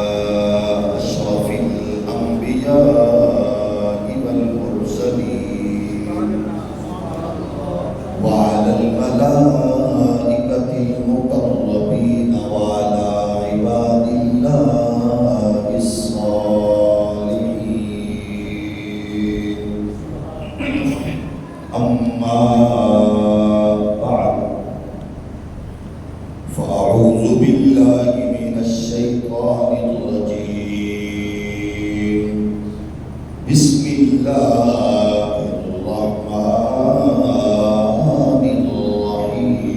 أشرف الأنبياء والمرسلين وعلى الملائكة المقربين وعلى عباد الله الصالحين أما بعد فأعوذ بالله من الشيطان الرجيم بسم الله الرحمن الرحيم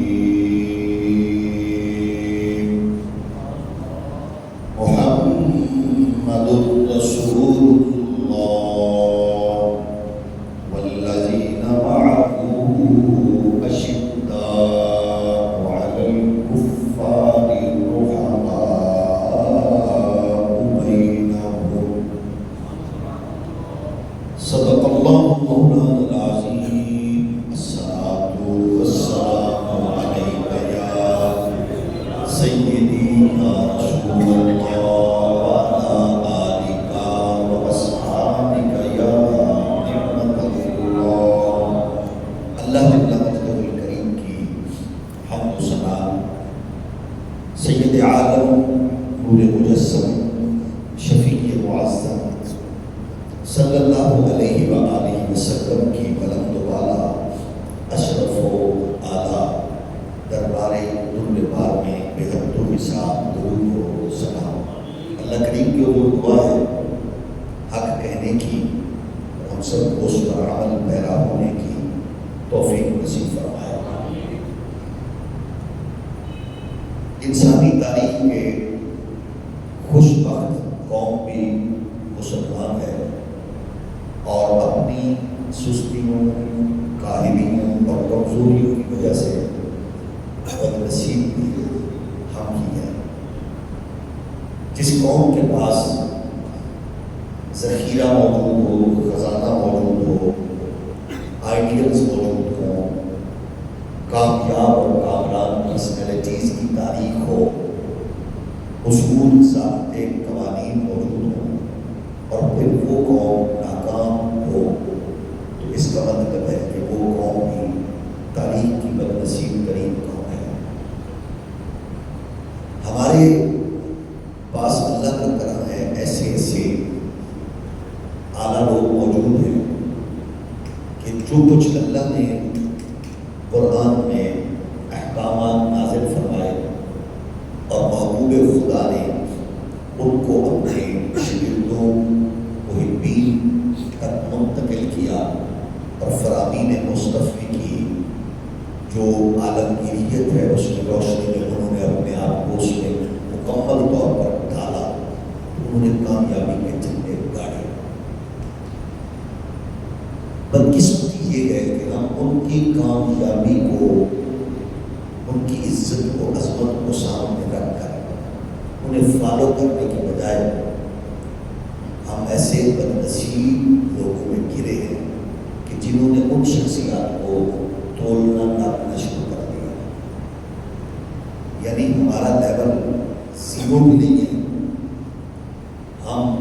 محمد رسول الله والذين معه أشداء على الكفار رحماء بينهم صدق الله مولانا العظيم الصلاة والسلام عليك يا سيدي يا رسول الله وعلى آلك وأصحابك يا نعمة الله اللہ تعالیٰ الکریم کی حمد و ثنا سید عالم نور مجسم شفیع معظم صلی اللہ علیہ وآلہ وسلم کی بلند و بالا اشرف و اعلیٰ دربار در بار میں بے حد و حساب درود و سلام اللہ کریم کی وہ دعا ہے حق کہنے کی اور ہم سب کو اس پر عمل پیرا ہونے کی توفیق نصیب فرمائے۔ انسانی تاریخ کے خوش بخت قوم بھی مسلمان ہے اور اپنی سستیوں، کاہلیوں اور کمزوریوں کی وجہ سے بدنصیب بھی ہم ہی ہیں۔ جس قوم کے پاس ذخیرہ موجود ہو، خزانہ موجود ہو، آئیڈیلز موجود ہوں، کامیاب اور کامران پرسنالٹیز کی تاریخ ہو، اصول، ضابطے، قوانین موجود ہوں اور پھر وہ قوم ناکام ہو تو اس کا مطلب ہے کہ وہ قوم بھی تاریخ کی بدنصیب ترین قوم ہے۔ ہمارے پاس اللہ کا کرم ہے، ایسے ایسے اعلیٰ لوگ موجود ہیں کہ جو کچھ اللہ نے قرآن میں احکامات نازل فرمائے اور محبوب خدا نے ان کو اپنے شاگردوں، محبین تک منتقل کیا اور فرامین مصطفی کی جو عالمگیریت ہے اس کی روشنی میں انہوں نے اپنے آپ کو اس میں مکمل طور پر ڈالا، انہوں نے کامیابی کے جھنڈے گاڑے۔ بدقسمتی یہ ہے کہ ہم ان کی کامیابی کو، ان کی عزت کو، عظمت کو سامنے رکھ کر انہیں فالو کرنے کے بجائے ہم ایسے بدنصیب لوگوں میں گرے ہیں کہ جنہوں نے ان شخصیات کو تولنا ناپنا شروع کر دیا۔ یعنی ہمارا لیول زیرو بھی نہیں ہے، ہم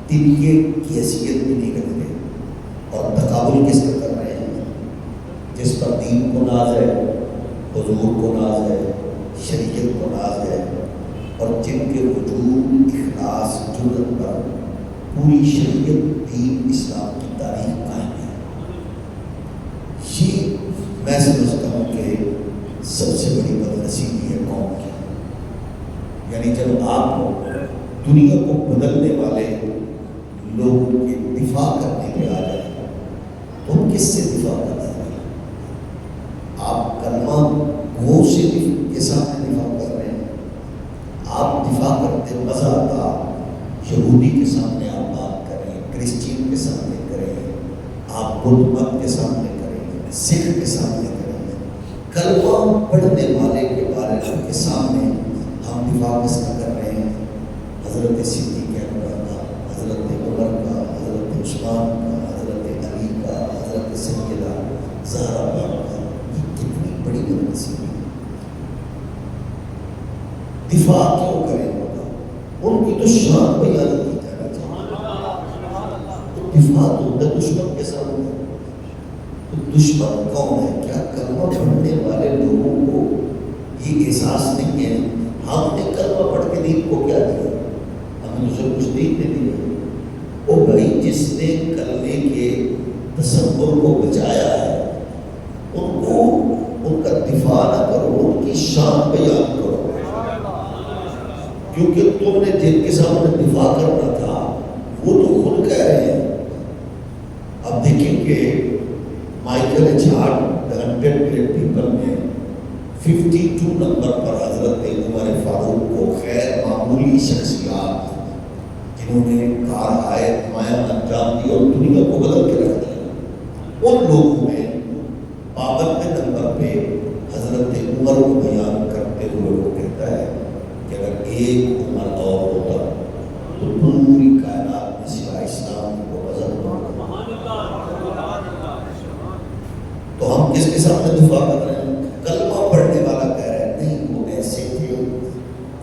طبقے کی حیثیت بھی نہیں رکھتے اور تقابل کس کا کر رہے ہیں؟ جس پر دین کو ناز ہے، حضور کو ناز ہے، شریعت کو ناز ہے اور جن کے وجود، اخلاص، جرأت پر پوری شریعت، دین، اسلام کی تاریخ قائم ہے۔ یہ میں سمجھتا ہوں کہ سب سے بڑی بدنصیبی ہے قوم کی۔ یعنی جب آپ دنیا کو بدلنے والے لوگوں کے دفاع کرنے پہ آ جائیں تو ہم کس سے دفاع کرتے ہیں؟ آپ کلمہ گو سے کے سامنے دفاع کر رہے ہیں، آپ دفاع کرتے مزہ آتا یہودی کے سامنے آپ بات کریں، کرسچین کے سامنے کریں، آپ بدھ مت کے سامنے کریں، سکھ کے سامنے کریں، کلمہ پڑھنے والے کے بارے کے سامنے ہم دفاع کس کا کر رہے ہیں؟ حضرت صدیق اکبر کا، حضرت عمر کا، حضرت عثمان کا، حضرت علی کا، حضرت سیدہ زہرا کا۔ کتنی بڑی بدنصیبی، دفاع کیوں کریں؟ ان کی تو شان بیان کی جانا چاہیے. دفاع تو دشمن کے سامنے. تو دشمن کون ہے؟ کیا کلمہ پڑھنے والے لوگوں کو یہ احساس نہیں ہے ہم نے کلمہ پڑھ کے دین کو کیا دیا؟ ہم نے اسے کچھ دین نہیں دیا. او بھائی جس نے کلمے کے تصور کو بچایا ہے ان کو ان کا دفاع نہ کرو، ان کی شان بیان کرو. کیونکہ تم نے جن کے سامنے دفاع کرنا تھا وہ تو خود کہہ رہے ہیں. اب دیکھیں کہ مائیکل ایچ ہارٹ دی 100 گریٹ پیپل میں 52 نمبر پر حضرت عمر فاروق کو غیر معمولی شخصیات جنہوں نے کارہائے نمایاں انجام دی اور دنیا کو بدل کے رکھ دیا، ان لوگوں میں 52 نمبر پہ حضرت عمر کو بیان کرتے ہوئے وہ کہتا ہے کہ اگر ایک عمر اور ہوتا تو پوری کائنات میں سوائے اسلام کو بدل ہوتا. تو ہم کس کے سامنے دفاع کر رہے ہیں؟ کلمہ پڑھنے والا کہہ رہا ہے نہیں وہ ایسے تھے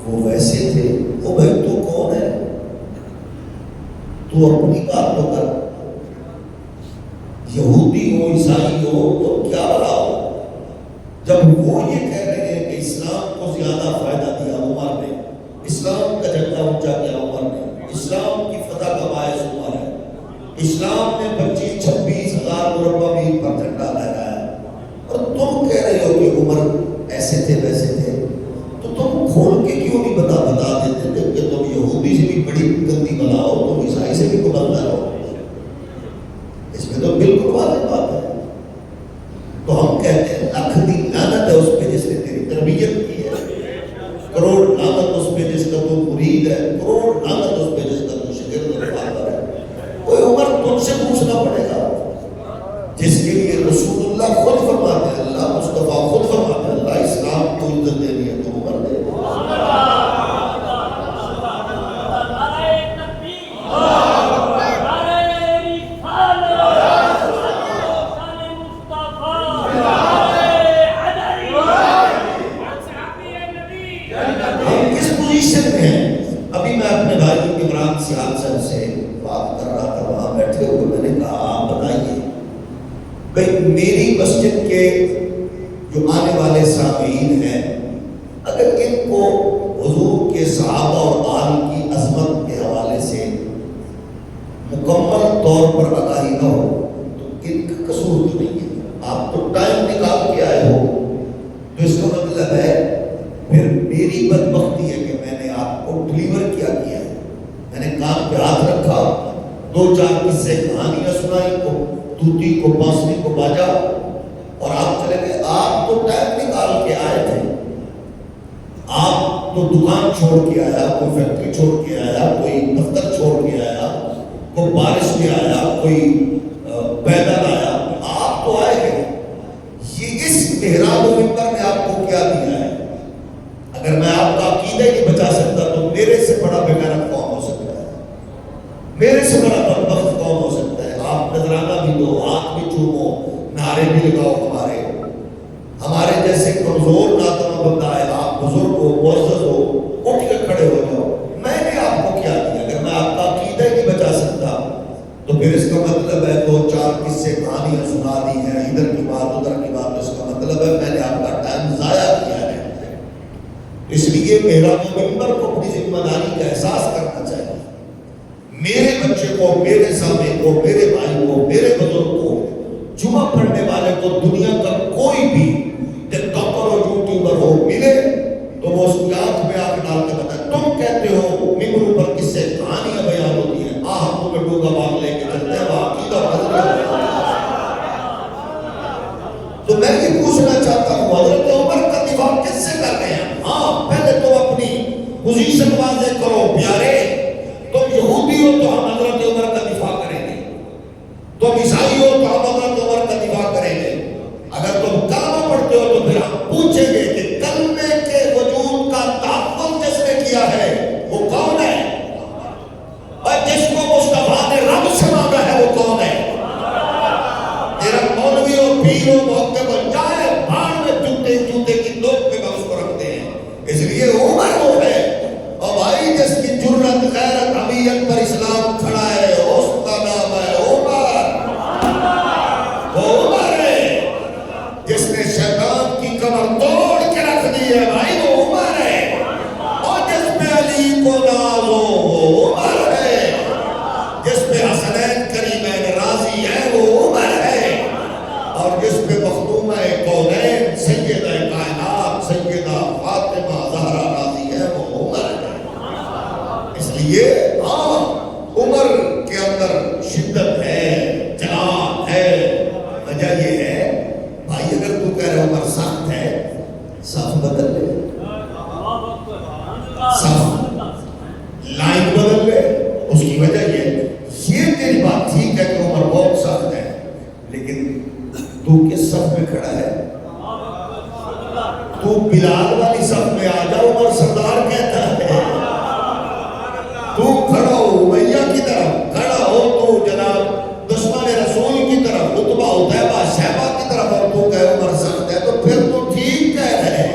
وہ ویسے تھے. وہ بھائی تو کون ہے؟ تو اپنی بات تو کر. یہودی ہو عیسائی ہو تو کیا بڑا ہو. جب وہ یہ کہہ رہے ہیں کہ اسلام کو زیادہ فائدہ دیا عمر نے، اسلام کا جھنڈا اونچا کیا عمر نے، اسلام کی فتح کا باعث عمر ہے، اسلام نے 25-26 ہزار مربع میل پر جھنڈا لہرایا، اور تم کہہ رہے ہو کہ عمر ایسے تھے ویسے تھے. تو تم کھول کے کیوں نہیں بتا دیتے تھے کہ تم یہودی سے بھی بڑی گندی بناؤ، تم عیسائی سے بھی بدلنا رہو. اس میں تو بالکل واضح بات ہے. تو ہم کہتے ہیں لاکھ دی لعنت ہے اس پہ جس نے تیری تربیت کی ہے، کروڑ لعنت اس پہ جس کا تو مرید ہے، کروڑ لعنت اس پہ جس کا تو شاگرد اور فالر ہے. کوئی عمر تم سے پوچھنا پڑے گا جس کے لیے رسول اللہ خود فرماتے ہیں، اللہ مصطفیٰ خود فرماتے ہیں اللہ اسلام کو عزت دینی ہے تو عمر دے. ابھی میں اپنے بھائی عمران سیال صاحب سے بات کر رہا تھا وہاں بیٹھے ہوئے. میں نے کہا آپ بتائیے بھائی میری مسجد کے جو آنے والے سامعین ہیں اگر ان کو حضور کے صحابہ اور آل کی عظمت کے حوالے سے مکمل طور پر آگاہی نہ ہو تو ان کا قصور تو نہیں ہے. آپ تو ٹائم نکال کے آئے ہو تو اس کا مطلب ہے پھر میری بدبختی ہے کہ میں نے آپ کو ڈلیور کیا ہے. میں نے کان پہ ہاتھ رکھا، 2-4 قصے کہانیاں سنائی کو توتی کو بانسری کو باجا اور آپ چلے گئے. آپ تو ٹائم نکال کے آئے تھے. آپ تو دکان چھوڑ کے آیا، کوئی فیکٹری چھوڑ کے آیا، کوئی دفتر چھوڑ کے آیا، کوئی بارش میں آیا، کوئی پیدل آیا. آپ تو آئے گئے. یہ اس محراب و منبر نے آپ کو کیا دیا ہے؟ اگر میں آپ کا عقیدہ ہی نہیں بچا سکتا تو میرے سے بڑا بیگانہ کون ہو سکتا ہے؟ میرے سے بڑا بدبخت کون ہو سکتا ہے؟ آپ نذرانہ بھی دو، ہاتھ بھی چومو، نعرے بھی لگاؤ. ہمارے جیسے کمزور ناتما بندہ ہے، آپ بزرگ ہو، معزز ہو، اٹھ کے کھڑے ہو جاؤ. میں نے آپ کو کیا دیا؟ اگر میں آپ کا عقیدہ ہی نہیں بچا سکتا تو پھر اس کا مطلب ہے 2-4 قصے کہانیاں سنا دی ہیں، ادھر کی بات ادھر کی بات. اس کا مطلب ہے میں نے آپ کا ٹائم ضائع کیا ہے. اس لیے محراب و منبر کو اپنی ذمہ داری کا احساس کرنا چاہیے. میرے بچے کو، میرے سامنے کو، میرے بھائی کو، میرے بزرگ کو، جمعہ پڑھنے والے کو دنیا کا کوئی بھی ٹک ٹاکر اور یوٹیوبر ہو ملے تو وہ اس کی آنکھ میں آنکھ ڈال کے بتائے. تم کہتے ہو ممبروں پر کس سے کہانیاں بیان ہوتی ہیں، ہم تمہیں ڈوگا باغ لے کے چلتے ہیں وہاں عقیدہ بدل. تو میں یہ پوچھنا چاہتا ہوں حضرت عمر کا دفاع کس سے کر رہے ہیں؟ ہاں پہلے تو اپنی پوزیشن واضح کرو. پیارے تم یہودی ہو تو ہم حضرت عمر کا دفاع کریں گے، تم عیسائی ہو تو ہم حضرت عمر کا دفاع کریں گے. اگر تم کلمہ پڑھتے ہو تو پھر ہم پوچھیں گے کہ کلمے کے وجود کا تحفظ جس نے کیا ہے وہ کون ہے؟ اور جس کو مصطفیٰ نے رب سے مانگا ہے وہ کون ہے؟ تیرا مولوی ہو، پیر ہو، محقق ہو، چاہے بھاڑ میں جوتے کی نوک پہ اس کو رکھتے ہیں. اس لیے عمر وہ ہے. اور بھائی جس کی جرت یہ عمر کے اندر شدت ہے، جلال ہے. وجہ یہ ہے بھائی اگر تو کہہ رہے عمر سخت ہے، صف بدل لے، صف لائن بدل لے. اس کی وجہ یہ تیری بات ٹھیک ہے کہ عمر بہت سخت ہے، لیکن تو کس صف میں کھڑا ہے؟ تو بلال والی صف میں آ جا، عمر سردار کہتا ہے. تو کھڑا ہو امیہ کی طرف، کھڑا ہو تو جناب دشمن رسول کی طرف، عتبہ عتیبہ شیبہ کی طرف، اور تو کہے عمر سخت ہے، تو پھر تو ٹھیک کہہ رہے.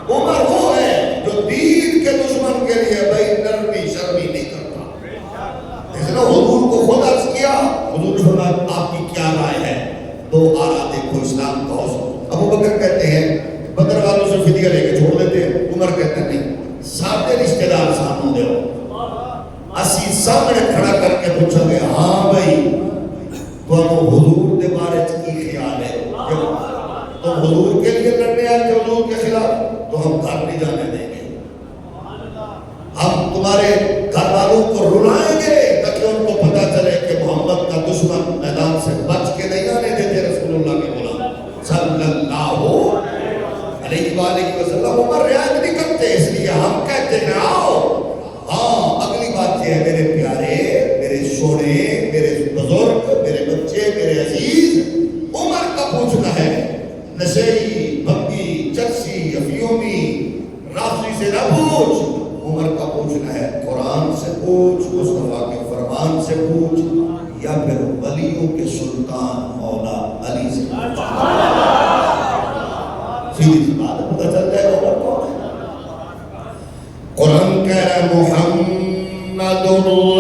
عمر وہ ہے جو دین کے دشمن کے لیے بھائی نرمی شرمی نہیں کرتا. اس نے حضور کو خود عرض کیا، حضور نے فرمایا آپ کی کیا رائے ہے؟ دو آرا دیکھو اسلام کا حسن. ابو بکر کہتے ہیں بدر والوں سے فدیہ لے کے چھوڑ دیتے ہیں. عمر کہتے ہیں نہیں، سارے رشتہ دار سامنے دو. اسی سامنے کھڑا کر کے پوچھا گیا ہاں بھائی تو حضور دے بارے کی خیال ہے؟ تو حضور کے لیے لڑنے آئے تھے حضور کے خلاف، تو ہم گھر نہیں جانے دیں گے، ہم تمہارے گھر والوں کو رلائیں گے تاکہ ان کو پتا چلے کہ محمد کا دشمن میدان سے بچ کے نہیں آنے دیتے رسول اللہ کے غلام صلی اللہ علیہ وآلہ وسلم. عمر رعایت نہیں کرتے، اس لیے ہم کہتے ہیں آؤ. ہاں اگلی بات یہ ہے میرے پیارے، میرے سونے، میرے بزرگ، میرے بچے، میرے عزیز، عمر کا پوچھنا ہے نشئی، بھنگی، چرسی، افیومی، رافضی سے نہ پوچھ. عمر کا پوچھنا ہے قرآن سے پوچھ، مصطفیٰ کے فرمان سے پوچھ، یا پھر ولیوں کے سلطان مولا علی سے پوچھ. سیدھی سی بات ہے، پتہ چل جائے گا عمر کون ہے. قرآن کہہ رہا ہے محمد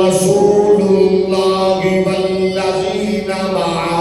رسول اللہ والذین معہ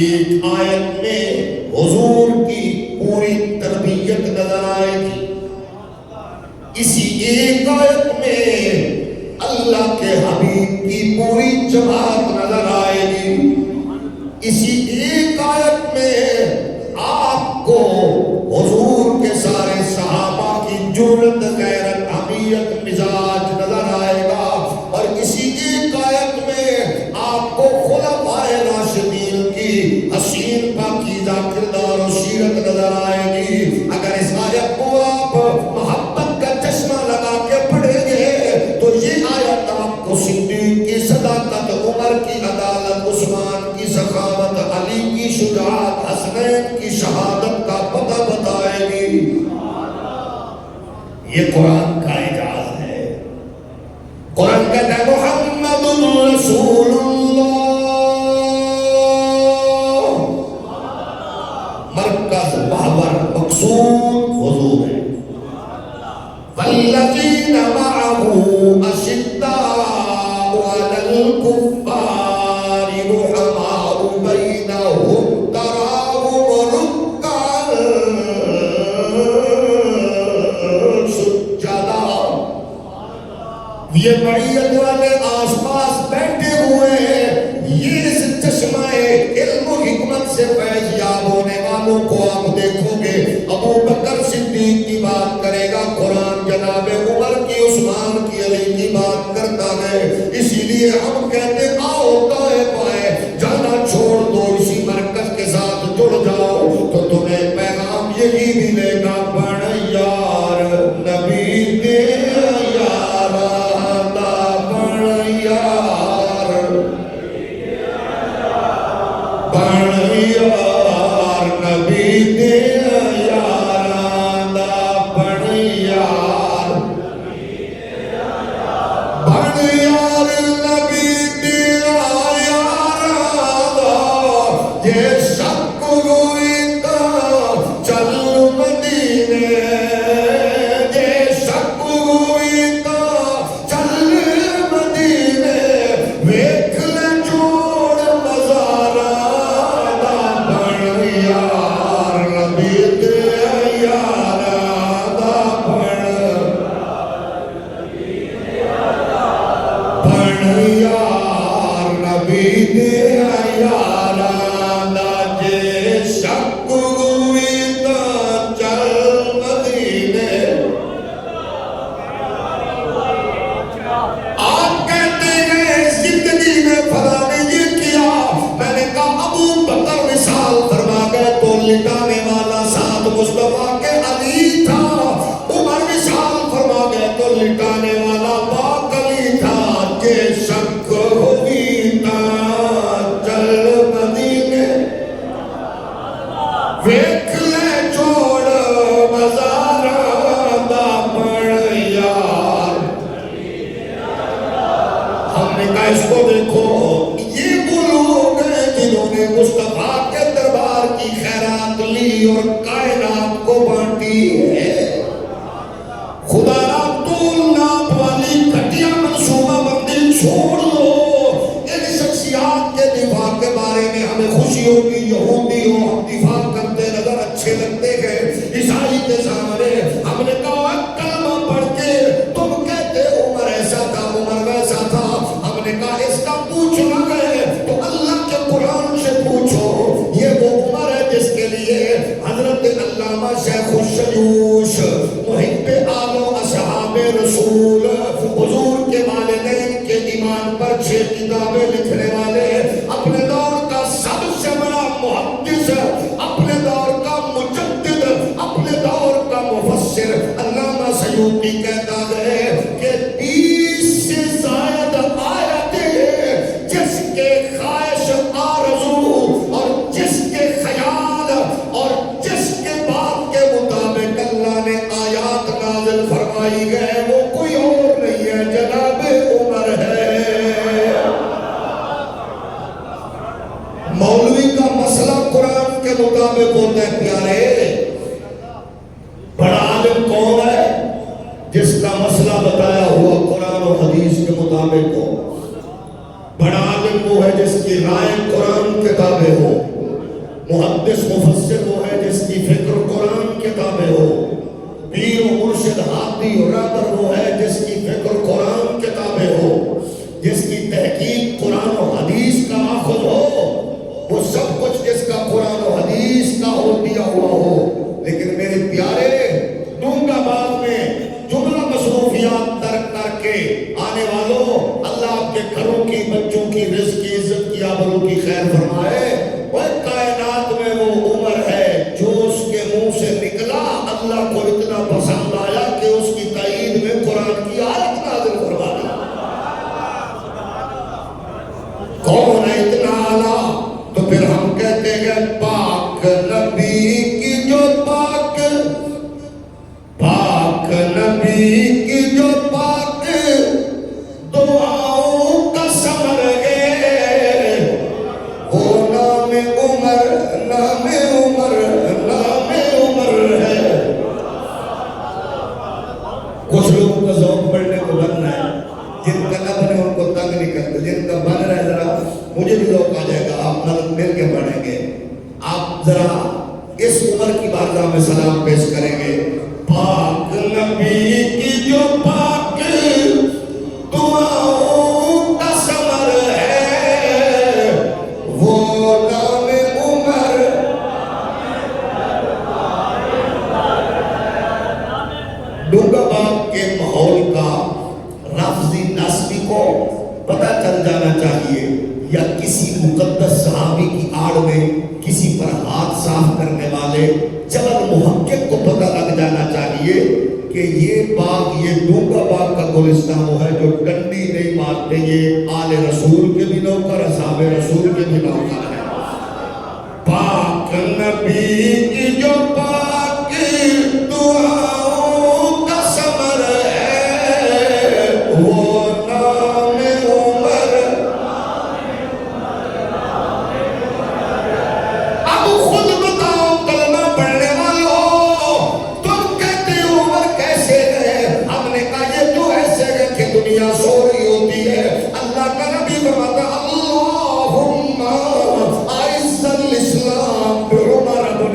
ایک آیت میں حضور کی پوری تربیت نظر آئے گی. اسی ایک آیت میں اللہ کے حبیب کی پوری جماعت نظر آئے گی. اسی ایک آیت میں آپ کو حضور کے سارے صحابہ کی جرأت، غیرت، حمیت، مزاج نظر آئے گا. اور اسی ایک آیت میں آپ کو خلفائے راشدین کی حسین پاکیزہ کردار و سیرت نظر آئے گی. اگر اس آیت کو آپ محبت کا چشمہ لگا کے پڑھیں گے تو یہ آیت آپ کو صدیق کی صداقت، عمر کی عدالت، عثمان کی سخاوت، علی کی شجاعت، حسنین کی شہادت کا پتہ بتائے گی. یہ قرآن کا اعجاز ہے. قرآن کہتا ہے محمد رسول اللہ، مرکز محور مقصود حضور ہے. والذین معہ اشداء علی الکفار رحماء بینہم تراہم رکعا سجدا. یہ معیت والے آس پاس بیٹھے ہوئے ہیں، یہ اس چشمہ علم و حکمت سے فیض یاب ہونے والوں کو آپ دیکھو گے. ابو بکر صدیق کی بات کرے گا قرآن، جناب عمر کی، عثمان کی، علی کی بات کرتا ہے. اسی لیے ہم کہتے آؤ دائیں بائیں جانا چھوڑ دو، اسی مرکز کے ساتھ جڑ جاؤ تو تمہیں پیغام یہی ملے گا. بڑھ یار نبی دے یار بڑھ یار نبی دے یاراں دا بن یار نبی دے یاراں دا جے شک ہوئی تاں چل مدینے جے شک ہوئی تاں چل مدینے ویکھ لے جوڑ مزاراں دا بن یار نبی دے یاراں دا بن یار نبی دے یاراں دا جے شک ہوئی تاں چل مدینے آپ کہتے ہیں زندگی میں فلاں نے یہ کیا میں نے کہا ابو بکر مثال فرما گئے تو لٹانے والا ساتھ مصطفیٰ کے علی تھا عمر مثال فرما گئے تو لٹانے والا پاک علی تھا کہ شک ہوئی تاں چل مدینے ویکھ لے جوڑ مزاراں دا بن یار ہم نے کہا اس کو دیکھو یہ وہ لوگ ہیں جنہوں نے مصطفیٰ کے دربار کی خیرات لی اور کائنات کو بانٹی ہے خدا را طول ناپ والی گھٹیا منصوبہ بندی چھوڑ لو ان شخصیات کے دفاع کے بارے میں ہمیں خوشی ہوگی یہودی ہو ہم دفاع کرتے نظر اچھے لگتے ہیں عیسائی کے سامنے ہم نے کہا کلمہ پڑھ کے تم کہتے عمر ایسا تھا عمر ویسا تھا ہم نے کہا اس کا پوچھنا ہے تو اللہ کے قرآن سے پوچھو یہ وہ عمر ہے جس کے لیے حضرت علامہ شیخ الشیوش محب آل و اصحاب رسول حضور کے والدین کے ایمان پر 6 کتابیں لکھنے والے اپنے دور کا سب سے بڑا محدث اپنے دور کا مجدد اپنے دور کا مفسر علامہ سیوطی کہتا ہے کہ 20 سے زائد آیتیں جس کے خواہش آرزو اور جس کے خیال اور جس کے بات کے مطابق اللہ نے آیات نازل فرمائی گئے وہ کوئی اور نہیں ہے جناب عمر ہے مولوی کا مسئلہ قرآن کے مطابق ہوتا ہے پیارے بڑا عالم کون ہے جس کا مسئلہ بتایا ہوا قرآن و حدیث کے مطابق ہو بڑا عالم وہ ہے جس کی رائے قرآن کتابیں ہو محدث مفسر وہ ہے جس کی فکر قرآن کتابیں ہو پیر و مرشد ہادی و رہبر وہ ہے جس کی فکر قرآن کتابیں ہو جس کی تحقیق قرآن و حدیث کا ماخذ ہو وہ سب کچھ جس کا قرآن و حدیث کا ہو دیا ہوا ہو لیکن میرے پیارے دونگا بعد میں جملہ مصروفیات ترک کر کے آنے والوں اللہ آپ کے گھروں کی بچوں کی رزق کی عزت کی آبرو کی خیر فرمائے وہ کائنات میں وہ عمر ہے جو اس کے منہ سے نکلا اللہ کو اتنا پسند آیا کہ اس کی تائید میں قرآن کی آیت نازل فرما دی کون ہے اتنا اعلیٰ تو پھر ہم کہتے ہیں پاک نبی کی جو پاک نبی کی جو پاک دعاؤں کا ثمر ہے وہ نام عمر ہے کچھ لوگوں کا ذوق پڑھنے کو بننا ہے جن کا نہ بنے ان کو تنگ نہیں کرتے جن کا بن رہا ہے ذرا مجھے بھی ذوق آ جائے گا آپ مل کے پڑھیں گے آپ ذرا اس عمر کی بارگاہ میں سلام پیش کریں گے پاک نبی کی جو پاک دعاؤں کا ثمر ہے وہ نام عمر ڈونگا باپ کے ماحول کا رافضی ناسبی کو پتہ چل جانا چاہیے یا کسی مقدس صحابی کی آڑ میں کسی پر ہاتھ صاف کرنے والے جبل محقق کو پتہ لگ جانا چاہیے کہ یہ باغ یہ ڈونگا باغ کا گلستان وہ ہے جو ڈنڈی نہیں مارتے یہ آل رسول کے بھی نوکر اصحاب رسول کے بھی نوکر ہے پاک نبی کی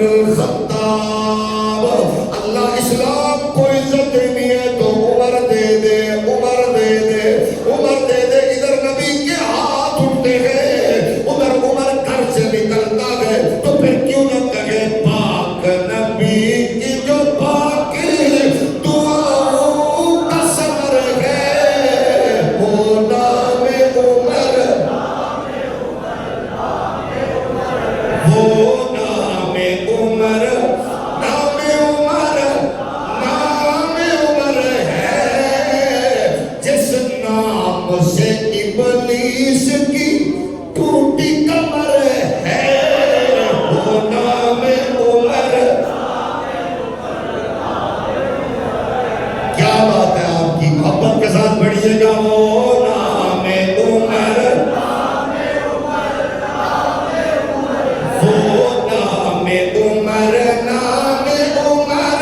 الخطاب، اللہ اسلام کو عزت دینی ہے تو عمر دے دے، عمر دے دے، عمر دے دے۔ ادھر نبی کے ہاتھ اٹھتے گئے، ادھر عمر گھر سے نکلتا گئے، تو پھر کیوں نہ کہے پاک نبی کی جو پاکی دعاؤں کا ثمر ہے، وہ نام عمر، وہ نام عمر، نام عمر، نام عمر ہے، جس نام سے ابلیس کی ٹوٹی کمر ہے، وہ نام عمر۔ کیا بات ہے، آپ کی محبت کے ساتھ پڑھیے گا، وہ نام عمر، وہ نام عمر، نام عمر،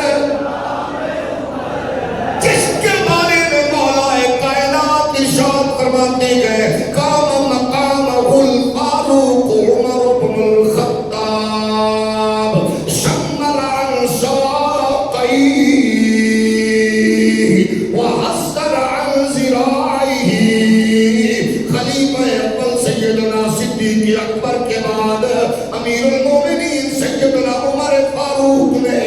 جس کے بارے میں مولا کائنات ارشاد فرماتے گئے قام مقامہ الفاروق عمر بن الخطاب شمر عن ساقيه وحسر عن ذراعيه۔ خلیفہ اول سیدنا صدیق اکبر کے بعد امیر المومنین سیدنا عمر فاروق نے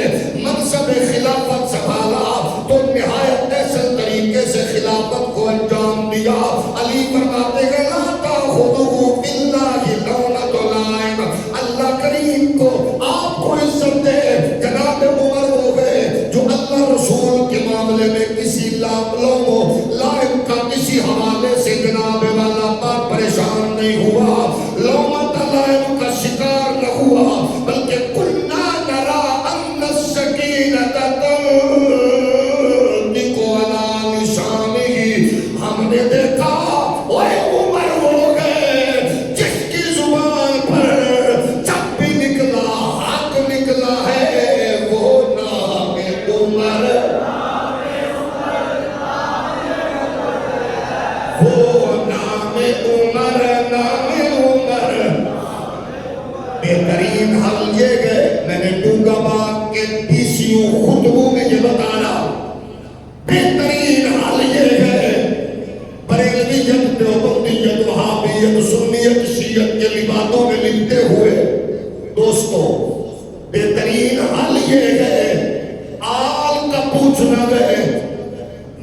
منصب خلافت سنبھالا تو نہایت احسن طریقے سے خلافت کو انجام دیا۔ علی فرماتے ہیں لا تاخذہ باللہ لونۃ لائم، اللہ کریم کو آپ کو عزت دے۔ جناب عمر ہو گئے جو اللہ رسول کے معاملے میں کسی لائم کا کسی حوالے سے جناب والا پاک پریشان نہیں ہوا، لومت لائم کا شکار نہ ہوا، بلکہ کنا نرا ان السکینۃ تنطق علی لسانہ، ہم نے دیکھا وہ عمر ہو گئے جس کی زبان پر جب بھی نکلا حق نکلا ہے، وہ نام عمر، وہ نام عمر، نام عمر۔ بہترین حل یہ گئے، میں نے ڈونگا باغ کے 20 خطبوں میں یہ بتایا، بہترین حل یہ ہے بریلویت، دیوبندیت، وہابیت، سنیت، شیعت کے لباسوں میں لپٹے ہوئے دوستو، بہترین حل یہ ہے آل کا پوچھنا گئے،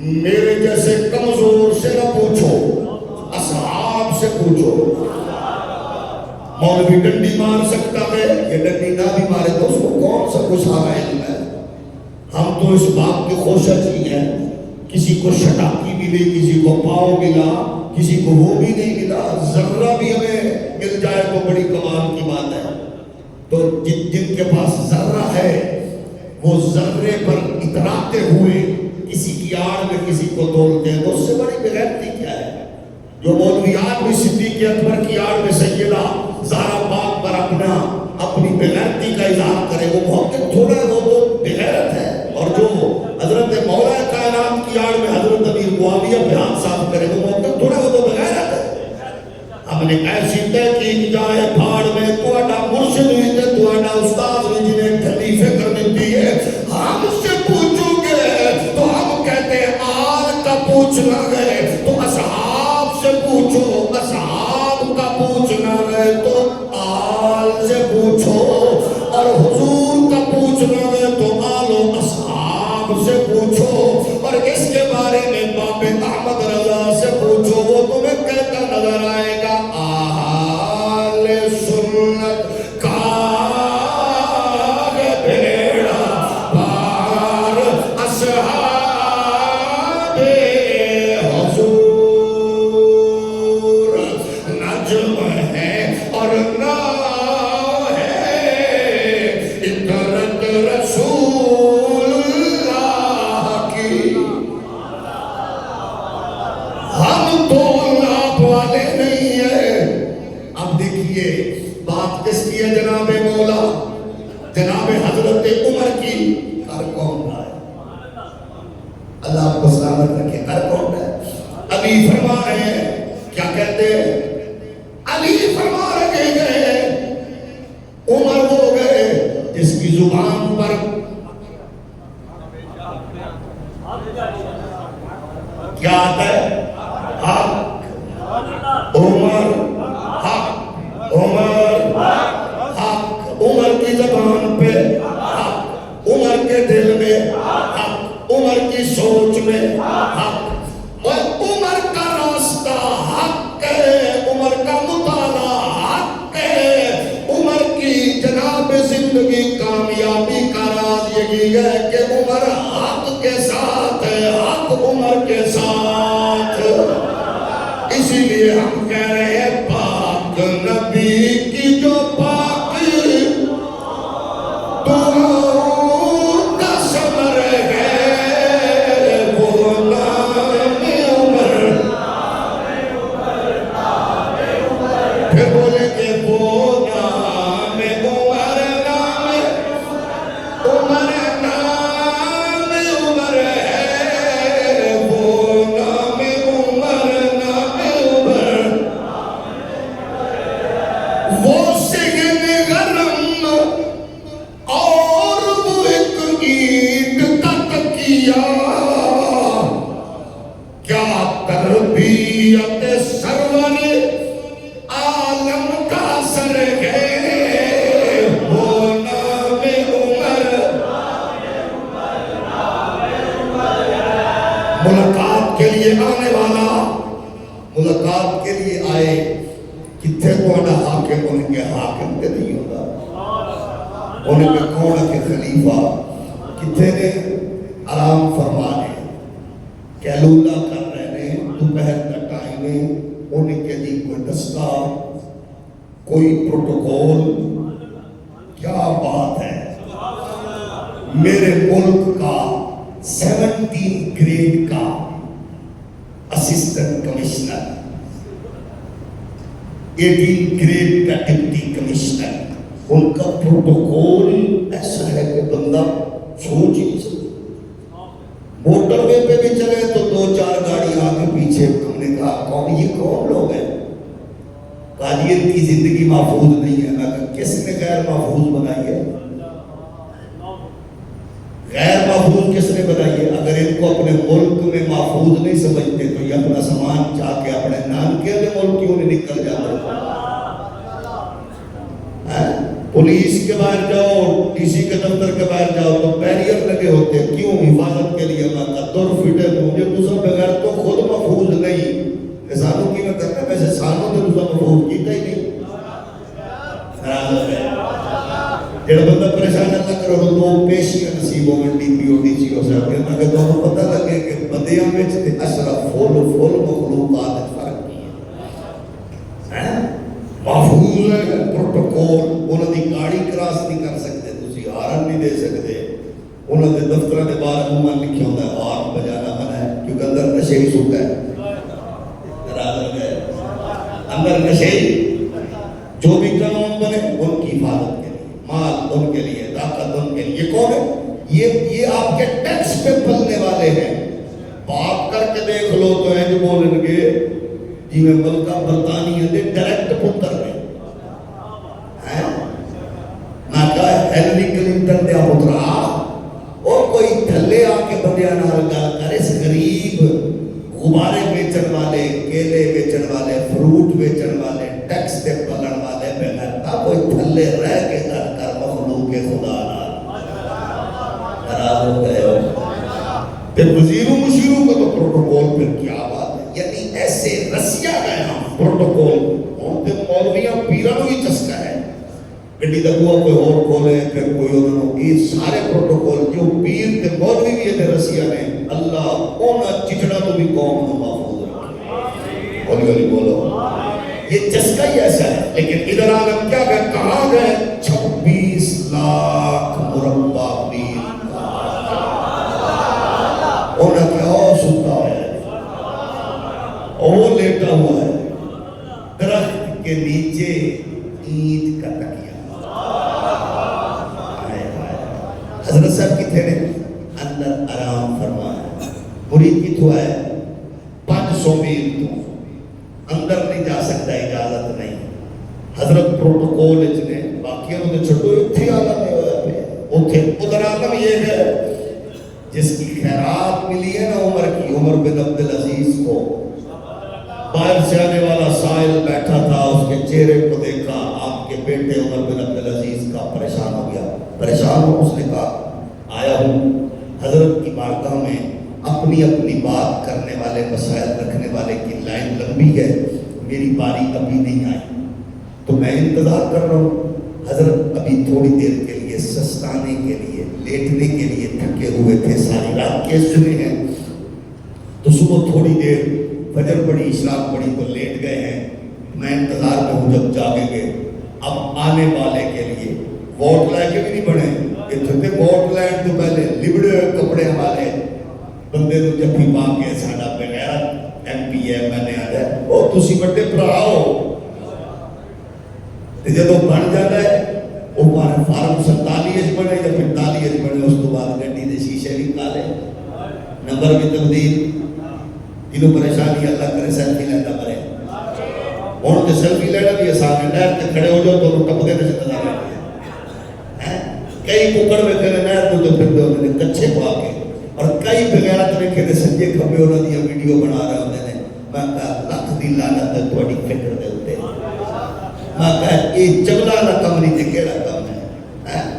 میرے جیسے کمزور سے نہ پوچھو، اصحاب سے پوچھو۔ مولوی ڈنڈی مار سکتا ہے، یہ ڈنڈی نہ بھی مارے تو اس کو کون سا گسارا علم ہے؟ ہم تو اس بات کی خوشش ہی ہیں، کسی کو شٹاکی ملی، کسی کو پاؤ ملا، کسی کو وہ بھی نہیں ملا، ذرہ بھی ہمیں مل جائے تو بڑی کمال کی بات ہے۔ تو جن کے پاس ذرہ ہے وہ ذرے پر اتراتے ہوئے کسی کی آڑ میں کسی کو توڑتے ہیں، تو اس سے بڑی بغیرتی کیا ہے؟ جو مولویات بھی صدیق اکبر کی آڑ میں سیدہ زہرا پاک پر اپنی بغیرتی کا اظہار کرے، وہ بہت تھوڑا وہ تو بغیرت ہے، اور جو حضرت مولا کائنات کی آڑ میں حضرت امیر معاویہ پہ ہاتھ صاف کرے، وہ بہت تھوڑا وہ تو بغیرت ہے۔ ہم نے ایسی تحقیق جائے پھاڑ میں تواڈا مرشد ہوئی تے تواڈا استاد ہوئی جنہیں ٹھنڈی فکر دیتی ہے، ہم سے پوچھو گے تو ہم کہتے ہیں آل کا پوچھنا گئے تو اصحاب سے پوچھو، اصحاب کا پوچھنا گئے تو آل سے پوچھو، اور حضور کا پوچھنا گئے تو آل و اصحاب سے پوچھو، اور اس کے بارے میں باب احمد رضا سے پوچھو، وہ تمہیں کہتا نظر آئے گا آل سنت کا بھیڑا پار اصحاب حضور، نجم ہے اور نہ ہے اطرت رسول اللہ کی، ہم تو آپ والے نہیں ہیں۔ اب دیکھیے بات کس کی ہے؟ جناب مولا، جناب حضرت عمر کی۔ ہر کون ہے؟ اللہ آپ کو سلامت رکھے۔ ہر کون ہے؟ علی فرما رہے ہیں، کیا کہتے ہیں؟ علی فرما رہے گئے عمر ہو گئے جس کی زبان پر کیا آتا ہے؟ حق، عمر، حق، عمر، حق، عمر کی زبان پہ حق، عمر کے دل میں حق، عمر کی سوچ میں حق، اور عمر کا راستہ حق ہے، عمر کا مطالعہ حق ہے، عمر کی جناب زندگی کامیابی کا راز یہی ہے کہ عمر حق کے ساتھ ہے، حق عمر کے ساتھ. اسی لیے ہم کہہ رہے ہیں پاک نبی کی جو پاک دعاؤں کا ثمر ہے وہ نام عمر. پھر بولے کہ وہ نام عمر، نام عمر، نام عمر ہے وہ نام عمر، نام عمر. وہ سگن غرم اور وہ ایک عید کا تکیہ، کیا تربیت سرور عالم کا سر ہے وہ نام عمر. ملاقات کے لیے آنے والا ملاقات کے لیے آئے کتنے کوڑا حاکم ان کے حاکم کے نہیں ہوتا، ان کے کوڑا کے خلیفہ کتنے نے آرام فرمانے کیلولہ کر رہے ہیں دوپہر کا ٹائم ہے، ان کے لیے کوئی دستہ کوئی پروٹوکول. کیا بات ہے، میرے ملک کا 17 گریڈ کا اسسٹنٹ کمشنر، 18 گریڈ کا ڈپٹی کمشنر، ان کا پروٹوکول ایسا ہے کہ بندہ سوچ ہی نہیں سکتا. موٹر وے پہ بھی چلے تو 2-4 گاڑی آگے پیچھے. ہم نے کہا کون یہ کون لوگ ہیں؟ قادیت کی زندگی محفوظ نہیں ہے. میں کہا کس نے غیر محفوظ بنائی ہے؟ غیر محفوظ کس نے بنائی ہے؟ اگر ان کو اپنے ملک میں محفوظ نہیں سمجھتے تو یہ اپنا سامان چاہ کے اپنے نانکے والے ملک کیوں نہیں نکل جاتے؟ پولیس کے باہر جاؤ، ڈی سی کے دفتر کے باہر جاؤ تو بیریئر لگے ہوتے ہیں. کیوں؟ حفاظت کے لیے. میں کہا دور فٹے مجھے دوسرا بغیر تو خود محفوظ نہیں. سانوں کی میں کرتا ہے ویسے سانوں تو دوسرا محفوظ کیتا ہی نہیں. جڑا بندہ پریشان نہ کرو تو پیشی نصیبوں میں D P O D C ہو سکتے ہیں تاکہ دونوں پتہ لگے کہ بدیاں میں اشرف فول مخلوقات فرق کی ہے. محفوظ ہے پروٹوکول. انہوں نے گاڑی کراس نہیں کر سکتے، تسی ہارن نہیں دے سکتے. انہوں نے دفتر کے باہر عموماً لکھا ہوتا ہے ہارن بجانا منع ہے کیونکہ اندر نشے ہی سوتا ہے. اندر نشے جو بھی قانون بنے ان کی حفاظت کے لیے، مال ان کے لیے، طاقت ان کے لیے. یہ کون ہے؟ یہ آپ کے ٹیکس پہ پلنے والے ہیں. بات کر کے دیکھ لو تو ہے جو بولیں گے جی میں ملکہ برطانیہ دے ڈائریکٹ پتر میں میں کہا ہیلری کلنٹن دیا پترا اور کوئی تھلے آ کے بندیاں نال گل کر. اس غریب غبارے بیچن والے، کیلے بیچن والے، فروٹ بیچن والے، ٹیکس تے پلن والے بغیرتا کوئی تھلے رہ کے گل کر مخلوق خدا ناراض ہو گئے ہو. پھر وزیروں مشیروں کا تو پروٹوکول پھر کیا بات ہے. یعنی ایسے رسیا گئے ہم پروٹوکول. ہوں تے مولویاں پیرانوں ہی چسکا ہے. گڈی دا بوا کوئی اور کھولے پھر کوئی انہوں نے یہ سارے پروٹوکول جو پیر تے مولوی بھی ہے رسیا نے. اللہ اونا چچڑا تو بھی قوم کو محفوظ رکھے. ہولی ہولی بولو. یہ چسکا ہی ایسا ہے. لیکن ادھر آگم کیا گئے کہاں گئے 26 لاکھ مربع میل انہوں نے کہا ستا ہے اور لیٹا ہوا ہے درخت کے نیچے اینٹ کا تکیہ. حضرت صاحب کی تھے اندر آرام فرمایا. مرید کی تو ہے 500 میل تو اندر نہیں جا سکتا، اجازت نہیں. حضرت پروٹوکول اچنے باقیوں نے چھوٹو اتھی آلہ میں ہویا پہ عمر بن عبد العزیز کو باہر سے آنے والا سائل بیٹھا تھا، اس کے چہرے کو دیکھا، آپ کے بیٹے عمر بن عبد العزیز کا پریشان ہو گیا. پریشان ہو، اس نے کہا آیا ہوں حضرت کی بارگاہ میں، اپنی اپنی بات کرنے والے، مسائل رکھنے والے کی لائن لمبی ہے، میری باری ابھی نہیں آئی تو میں انتظار کر رہا ہوں. حضرت ابھی تھوڑی دیر کے لیے سستانے کے لیے، لیٹنے کے لیے تھکے ہوئے تھے، ساری رات کیس سنے ہیں، تو صبح تھوڑی دیر فجر پڑی، اشراق پڑی تو لیٹ گئے ہیں. میں انتظار میں ہوں جب جاگیں گے. اب آنے والے کے لیے ووٹ لے کے بھی نہیں بڑھے، یہ تھے ووٹ لین تو پہلے لبڑے ہوئے کپڑے والے بندے تو جفی پا کے ساڈا بغیرت M P M L A آ جائے وہ تسی بڑے بھرا ہو. جدو بن جاتا ہے وہ فارم 47 بنے یا 45 بنے، اس تو بعد گڈی دے شیشے بھی کالے، نمبر بھی تبدیل. جنہوں پریشانی اللہ کرے سیلفی لینا پڑے. ہوں تو سیلفی لینا بھی آسان ہے، نہر تے کھڑے ہو جاؤ تو ٹپکے تے چلتا رہتا ہے. کئی ککڑ میں کھڑے نہر تو پھرتے ہوتے ہیں کچھے پا کے، اور کئی بغیرت میں کھڑے سجے کھبے انہوں نے ویڈیو بنا رہے ہوتے ہیں. میں کہا لکھ دی لعنت ہے تہاڈی فکر دے اوتے. میں کہا یہ چگلا نہ کم نہیں تے کیڑا کم ہے.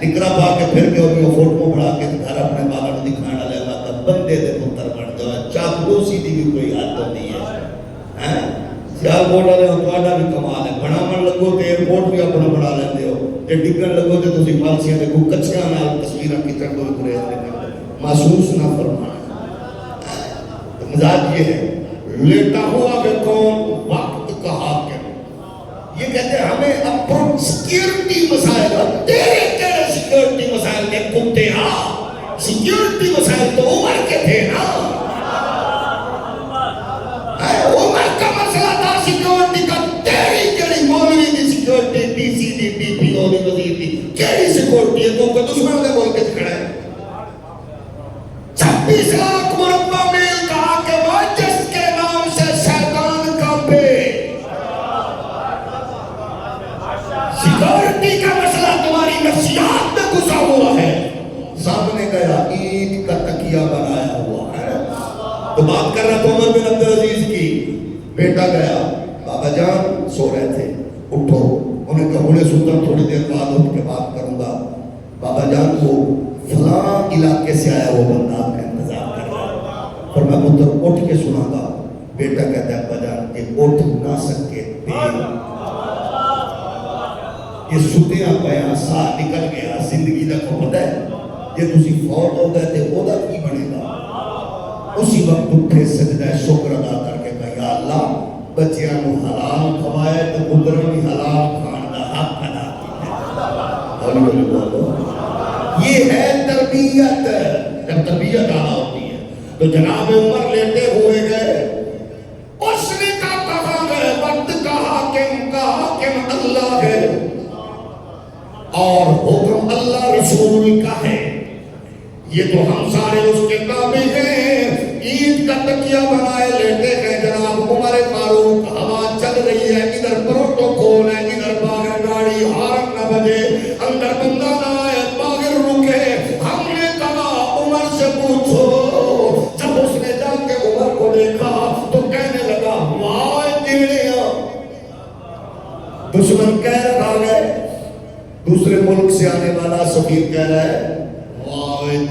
نکرا پا کے پھر کے اور فوٹو بنا کے گھر اپنے بالوں کو دکھانا لے. میں کہا بندے دے پتر بن جاؤ، چاپلوسی دی بھی کوئی حد نہیں ہے. سیال کوٹ والے تہاڈا بھی کمال ہے، بناون لگو تے ایئرپورٹ بھی اپنا بنا لیندے ہو، تے ڈگن لگو تے تسی پالیسیاں دے کوئی کچھیاں نال تصویراں کھچن کوئی گریز نہیں محسوس نہ فرمانا. مزاج یہ ہے لیٹا ہوا کہ کون وقت کا حاکم. یہ کہتے ہیں ہمیں اپن سیکیورٹی مسائل، تیرے تیرے سیکیورٹی مسائل کے کتے ہاں، سیکیورٹی مسائل تو عمر کے تھے نا. عمر کا مسئلہ تھا سیکیورٹی کا، تیری کیڑی مولوی دی سیکیورٹی، ڈی سی دی، ڈی پی او دی، وزیر دی کیڑی سیکیورٹی ہے؟ تو کوئی دشمن دے ملک وچ کھڑا ہے. 26 لاکھ مربع میل کا حاکم ہے جس کے نام سے شیطان کانپے. سیکیورٹی کا مسئلہ تمہاری نفسیات میں گھسا ہوا ہے. سامنے گیا اینٹ کا تکیہ بنایا ہوا ہے. تو بات کر رہا تھا عمر بن عبد العزیز کی. بیٹا گیا، بابا جان سو رہے تھے، اٹھو. انہیں کہا بڑے سلطان تھوڑی دیر بعد اٹھ کے بات کروں گا. بابا جان کو فلاں علاقے سے آیا وہ بندہ آپ کا انتظار کر رہا ہے، اور میں پتر اٹھ کے سنا گا. بیٹا کہتا ہے ابا جان کہ اٹھ نہ سکے تھے، یہ ستیاں پیا ساتھ نکل گیا، زندگی کا کو پتہ ہے یہ تسی فوت ہو گئے تھے وہ دا کی بنے گا. اسی وقت اٹھے سجدہ شکر ادا کر کے کہا یا اللہ بچیاں کو حلال کھوائے تو پتروں بھی حلال کھان دا حق ادا کیا. یہ ہے تربیت. جب تربیت آنا ہوتی ہے تو جناب عمر لیتے ہوئے گئے. اس نے کہا گئے وقت کا حاکم اللہ ہے اور حکم اللہ رسول کا ہے. یہ تو ہم سارے اس کے تابع ہیں. اینٹ کا تکیہ بنائے لیٹے گئے جناب عمر فاروق. ہوا چل رہی ہے، ادھر پروٹوکول ہے، ادھر باہر گاڑی ہارن نہ بجے، اندر بندہ نہ آئے، باہر رکے. ہم نے کہا عمر سے پوچھو. جب اس نے جا کے عمر کو دیکھا تو کہنے لگا واہ جیڑیاں. دشمن کہہ رہا ہے، دوسرے ملک سے آنے والا سفیر کہہ رہا ہے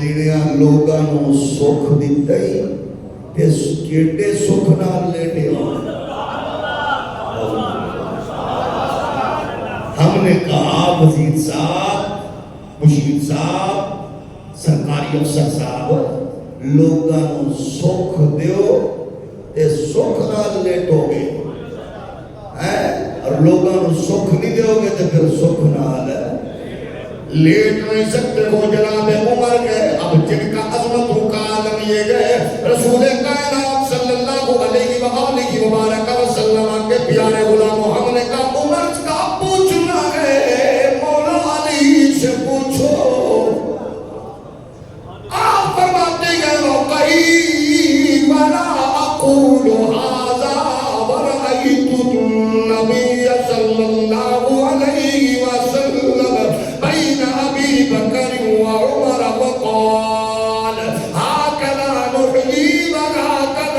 جڑیاں لوگاں نو سکھ دیتا ہی تے کیڑے سکھ نال لیٹے ہو. ہم نے کہا وزیر صاحب، مشیر صاحب، سرکاری افسر صاحب، لوگاں نو سکھ دیو تے سکھ نال لیٹو گے، اور لوگاں نو سکھ نہیں دیو گے تے پھر سکھ نال لیٹ نہیں سکتے ہو. جناب عمر گئے. اب جن کا عظمتوں کا عالم یہ گئے رسول کائنات صلی اللہ علیہ وآلہ وبارک وسلم کے پیارے غلاموں. ہم نے کہا عمر کا پوچھنا ہے مولا علی سے پوچھو. آپ فرماتے گئے وقعی ولا اقول هذا ورأيت النبي صلی اللہ علیہ وسلم بین ابی بکر وعمر وقال هكذا نحيي وهكذا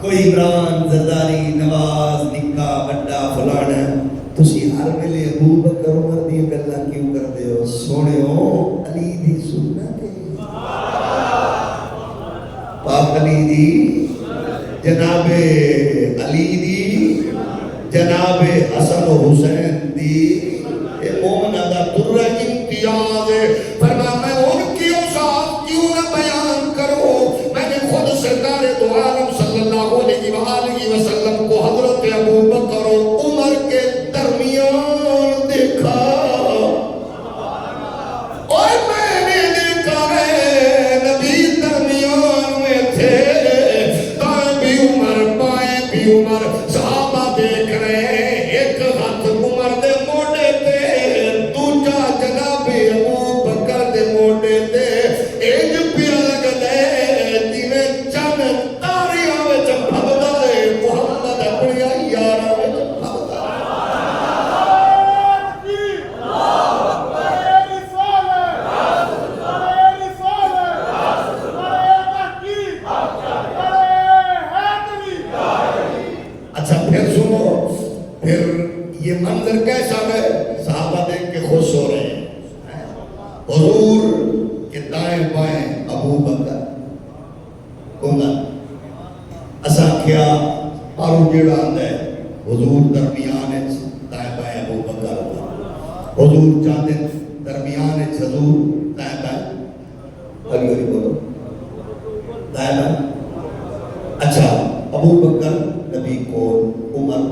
کوئی عمران زرداری نواز نکا بڑا فلانا تسی ہر ویلے ابو بکر عمر دی گلاں کیوں کردے ہو سونےو علی دی سنت ہے پاک علی دی جناب علی دی جناب حسن و حسین دی اے مومنہ دا درہ امتیاز ہے فرمایا میں ان کی اوصاف کیوں نہ بیان کروں میں نے خود سرکار دو عالم صلی اللہ علیہ وآلہ وسلم کو حضرت ابو بکر و عمر کے درمیان دیکھا اور میں نے دیکھا ہے نبی درمیان میں تھے دائیں بھی عمر بائیں بھی عمر صحابہ دیکھ رہے ہیں ایک ہاتھ عمر دے موڑے تے دوجا جناب ابو بکر دے موڑے تے ایج پیا لگ دے جنہیں چند تاریاں میں چمپھبدا ہے محمد اپنیا یارہ میں چمپھبدا اچھا پھر سنو پھر یہ منظر کیسا ہے صحابہ دیکھ کے خوش ہو رہے ہیں حضور کے دائیں بائیں ابو بکر عمر اسا کیا پارو جیڑا آندہ ہے حضور درمیان ہے دائیں بائیں ابو بکر عمر حضور چاہتے درمیان ہے حضور دائیں بائیں علی علی بولو دائیں بائیں اچھا ابو بکر نبی کو عمر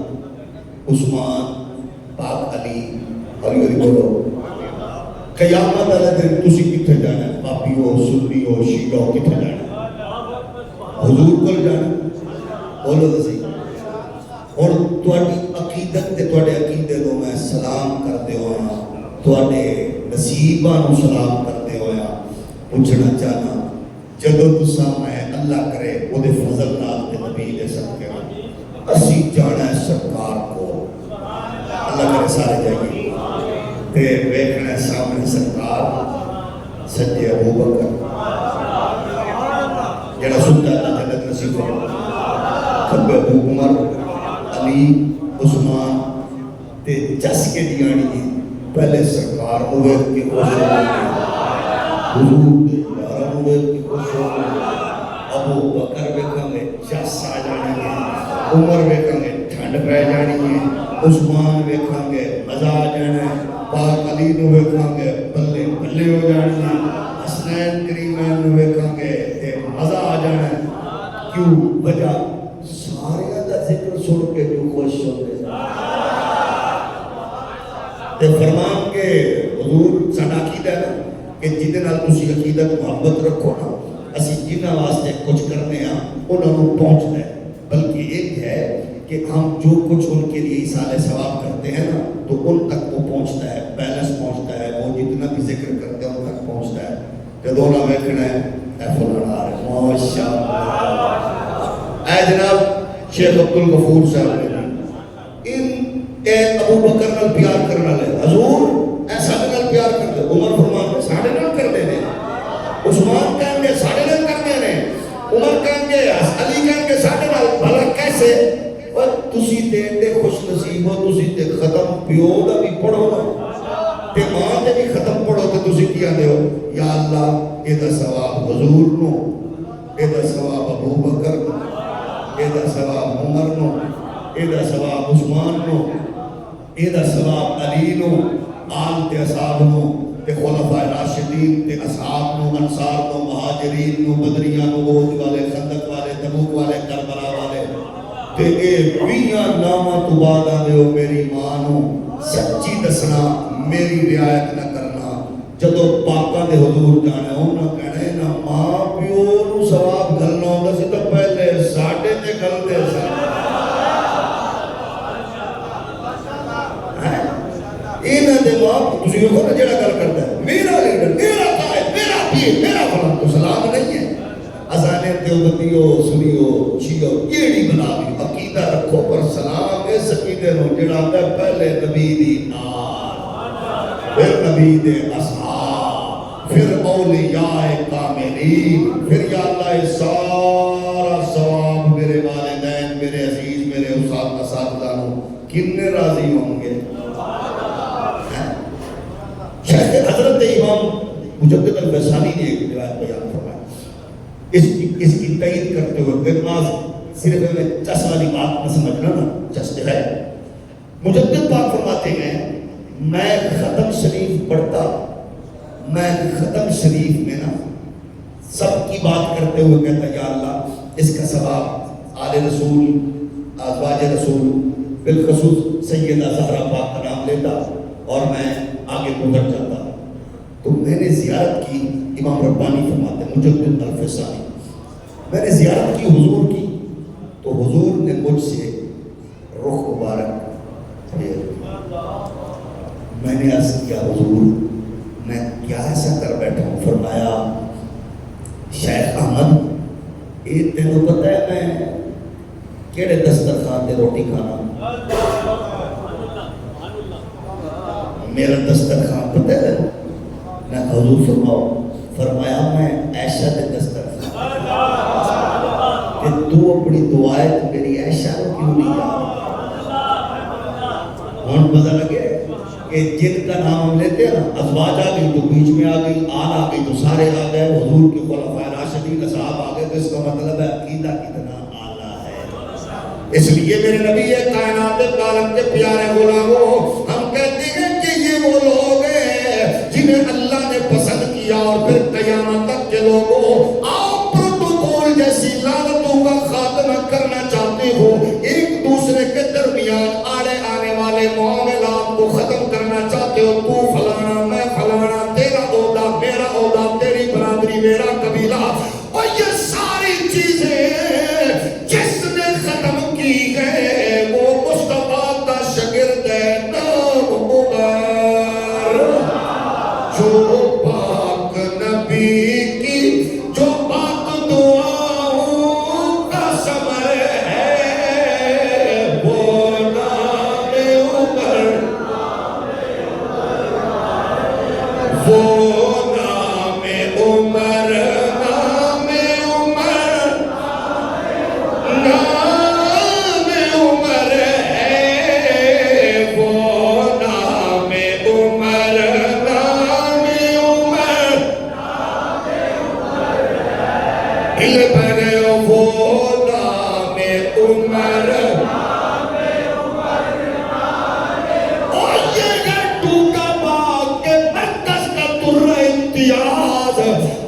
عثمان پاک علی علی علی بولو قیامت علیہ دن تسی کتھے جانا ہے پاپی ہو سنی ہو شیعہ ہو کتھے جانا ہے حضور کو جانا بولو دسی اور تواڈی عقیدت تے تواڈے عقیدے نو میں سلام کرتے ہویا تواڈے نصیباں نو سلام کرتے ہویا پوچھنا چاہنا جدو تساں میں اللہ کرے وہ دے فضل نال تے نبی دے صدقے اسی جانا ہے سرکار کو اللہ کرے سارے جائیے تے ویکھنا ہے سامنے سرکار سجے ابو بکر جڑا سنتا اللہ جنت نصیب فرمائے کھبے ابو عمر علی عثمان تے جس کے دیانی پہلے سرکار ہوئے کہ خوش ہوئے حضور دے یارہ ہوئے کہ خوش ہوئے ابو بکر ویکھاں گے جس آ جانے گے عمر ویکھاں گے ٹھنڈ پہ جانی ہے عثمان ویکھاں گے مزہ آ جانا ہے پاک علی نو ویکھاں گے بلے بلے ہو جانی ہے حسنین کریمین نو ویکھاں گے تے مزہ آ جانا ہے کیوں وجہ سارے دا ذکر سن کے جو خوش ہو گئے تے فرمان کے حضور ساڈا عقیدہ ہے نا کہ جدے نال تسی عقیدت محبت رکھو نا اسی جنہاں واسطے کچھ کرنے ہیں انہوں نے پہنچنا ہے بلکہ ایک ہے کہ ہم جو کچھ ان کے لیے اصالہ ثواب کرتے ہیں نا تو ان تک وہ پہنچتا ہے بیلنس پہنچتا ہے وہ جتنا بھی ذکر کرتے ہیں ان تک پہنچتا ہے جدو نہ ویکھنا ہے اے فلانا آ رہے ماشاءاللہ اے جناب شیخ عبدالغفور صاحب اے ابو بکر نال پیار کرنا لے حضور اے ساڈے نال پیار کر دے عمر فرمان ساڈے نال کر دے نے عثمان کہیں گے ساڈے نال کر دے نے عمر کہیں گے علی کہیں گے ساڈے نال بھلا کیسے اور تسی تے تے خوش نصیب ہو تسی تے ختم پیو دا بھی پڑھو نا تے ماں تے بھی ختم پڑھو تے تسی کیا دے ہو یا اللہ اے دا ثواب حضور نو اے دا ثواب ابو بکر نو اے دا ثواب عمر نو اے دا ثواب عثمان نو اے دا ثواب علی نو آل تے اصحاب نو تے خلفاء راشدین تے اصحاب نو انصار نو مہاجرین نو بدریاں نو احد والے خندق والے تبوک والے کربلا والے تے اے ویاں نامہ تو بعد آ دیو میری ماں نو سچی دسنا میری رعایت نہ کرنا جدو پاکاں دے حضور جانا انہاں کہنا نا ماں پیو نو ثواب گلنا ہوندا سی تو پہلے ساڈے تے گلدے سن انہاں دے ماں تسی ویکھو نا جڑا گل کردا ہے میرا لیڈر میرا قائد میرا پیر میرا فلاں تو سلام نہیں ہے ازانے دیوبندیو سنیو شیعو کیڑی بنا دی عقیدہ رکھو پر سلام اس عقیدے نو جڑا آندا ہے پہلے نبی دی آل پھر نبی دے اصحاب پھر اولیاء کاملین پھر یا اللہ سارا ثواب میرے والے کتنے راضی ہوں گے؟ شیخ حضرت امام مجدد الفیصانی نے ایک روایت بیان فرمایا، اس کی تائید کرتے ہوئے نماز صرف میں چس والی بات نہ سمجھنا نا، چس ہے۔ مجدد پاک فرماتے ہیں میں ختم شریف پڑھتا، میں ختم شریف میں نا سب کی بات کرتے ہوئے کہتا یا اللہ اس کا ثواب آل رسول، ازواج رسول، بالخصوص سیدہ زہرا پاک کا نام لیتا اور میں آگے گزر جاتا۔ تو میں نے زیارت کی، امام ربانی فرماتے ہیں مجدد الفیصانی، میں نے زیارت کی حضور کی تو حضور نے مجھ سے رخ مبارک پھیر، میں نے عرض کیا حضور میں کیا ایسا کر بیٹھا ہوں؟ فرمایا شیخ احمد یہ تینوں پتہ ہے میں کیڑے دسترخوان تے روٹی کھانا؟ میرا دسترخوان پتہ ہے؟ میں حضور فرمایا میں عائشہ کے دسترخوان کہ تو اپنی دعائیں تو میری عائشہ کو کیوں نہیں یاد؟ ہون پتہ لگے کہ جن کا نام ہم لیتے ہیں نا، ازواج آ گئی تو بیچ میں آ گئی، آل آ گئی تو سارے آ گئے، حضور کے خلفائے راشدین اصحاب آ گئے، تو اس کا مطلب ہے عقیدہ کتنا اعلیٰ ہے۔ اس لیے میرے نبی کائنات عالم کے پیارے غلاموں، ہم کہتے ہیں کہ یہ وہ لوگ ہیں جنہیں اللہ نے پسند کیا، اور پھر قیامت تک کے لوگوں آپ پروٹوکول جیسی لعنتوں کا خاتمہ کرنا چاہتے ہو، ایک دوسرے کے درمیان آنے والے معاملات کو ختم کرنا چاہتے ہو، تو فلانا میں فلانا، تیرا عہدہ میرا عہدہ، تیری برادری میرا قبیلہ، اور یہ ساری چیزیں جس نے ختم کی ہے وہ مصطفیٰ کا شاگرد ہے نام عمر، جو پاک نبی کی جو پاک دعاؤں کا ثمر ہے وہ نام عمر، وہ نام عمر، نام عمر، نام عمر ہے، وہ نام عمر، نام عمر، ہل پڑے وہ نام عمر، اور یہ ہے ٹوٹا باغ کے مرکز کا درہ امتیاز۔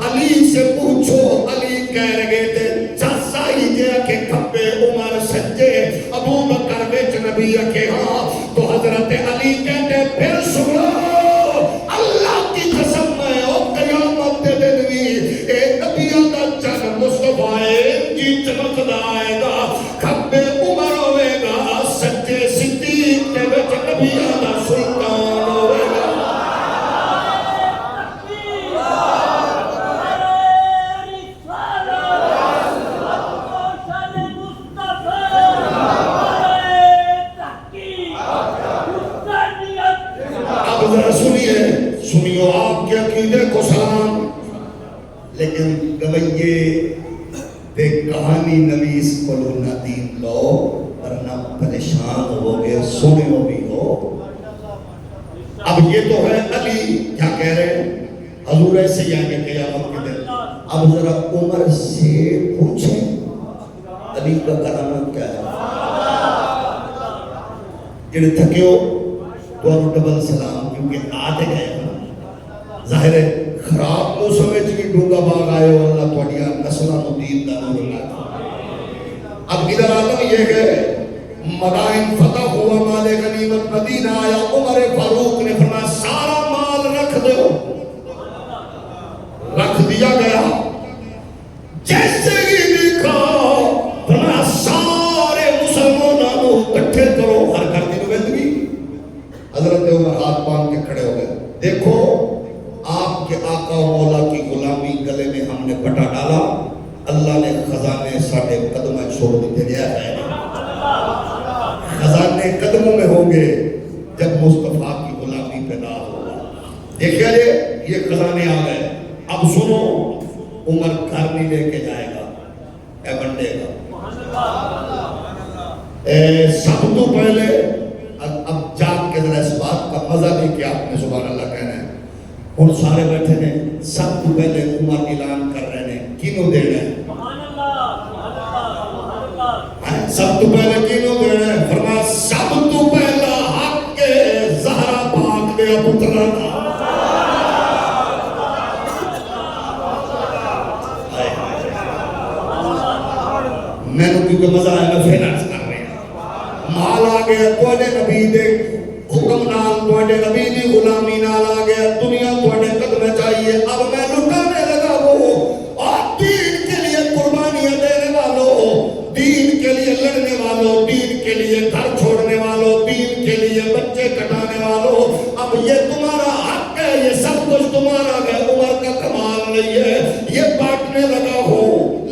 علی سے پوچھو، علی کہہ رہے تھے چاسا ہی گیا کہ کھپے عمر سجے، ابو بکر وچ نبی کے ہاں، تو حضرت علی کہتے پھر سنو اللہ کی قسم میں او قیامت دے دن بھی اے نبیوں دا جنم مصطفیٰ جی چمکدا آئے گا، کھپے عمر ہوئے گا، سجے صدیق کے وچ نبیوں دا سلطان ہوئے گا۔ اب ذرا سنیو آپ کے عقیدے کو سلام، لیکن گویے تے کہانی نویس کو نہ دین لو ورنہ پریشان ہو گے، سنو بھی ہو۔ اب یہ تو ہے علی کیا کہہ رہے ہیں، حضور ایسے ہی آگے قیامت کے دن۔ اب ذرا عمر سے پوچھیں علی کا کرامت کیا ہے؟ جڑے تھکے ہو تو آپ ڈبل سلام، کیونکہ آتے گئے ہیں، ظاہر ہے خراب موسم میں بھی ڈونگا باغ آئے ہو، اللہ توڑیا نسلہ مدید دا نور اللہ۔ اب ادھر عالم یہ ہے مدائن فتح ہوا، مال غنیمت مدینہ آیا، عمر فاروق نے فرمایا سارا مال رکھ دو، رکھ دیا گیا۔ جیسے ہی دیکھا فرمایا سارے مسلمانوں کو اکٹھے کرو، ہر گھر کی نمائندگی۔ حضرت عمر ہاتھ باندھ کے کھڑے ہو گئے، دیکھو آپ کے آقا و مولا کی غلامی گلے میں ہم نے پٹا ڈالا، اللہ نے خزانے ساڑھے قدمہ چھوڑ دیتے دیا ہے، خزانے قدموں میں ہوں گے جب مصطفیٰ کی غلامی پہ ناز ہوگا۔ دیکھیں یہ خزانے آ گئے، اب سنو عمر گھر نہیں لے کے جائے گا، اے بنڈے گا، سب تو پہلے مزہ نہیں کہ آپ نے سبحان اللہ کہنا ہے. اور سارے بیٹھے نے, سب تو پہلے عمر اعلان کر رہے ہیں کینوں دینا ہے. سب تو پہلے کینوں دینا ہے. فرمایا سب تو پہلا حق کے زہرا پاک دے پترانا. میں نے کیونکہ مزہ آئے میں فینانس کر رہے ہیں. مال آ گیا توڑے نبی دے حکم نال, توڑے نبی دی غلامی نال آ گیا, دنیا توڑے قدم چاہیے. اب میں لٹانے لگا وہ اور دین کے لیے قربانیاں دینے والوں, دین کے لیے لڑنے والوں, دین کے لیے گھر چھوڑنے والوں, دین کے لیے بچے کٹانے والوں. اب یہ تمہارا حق ہے, یہ سب کچھ تمہارا ہے. عمر کا کمال نہیں ہے یہ بانٹنے لگا ہو,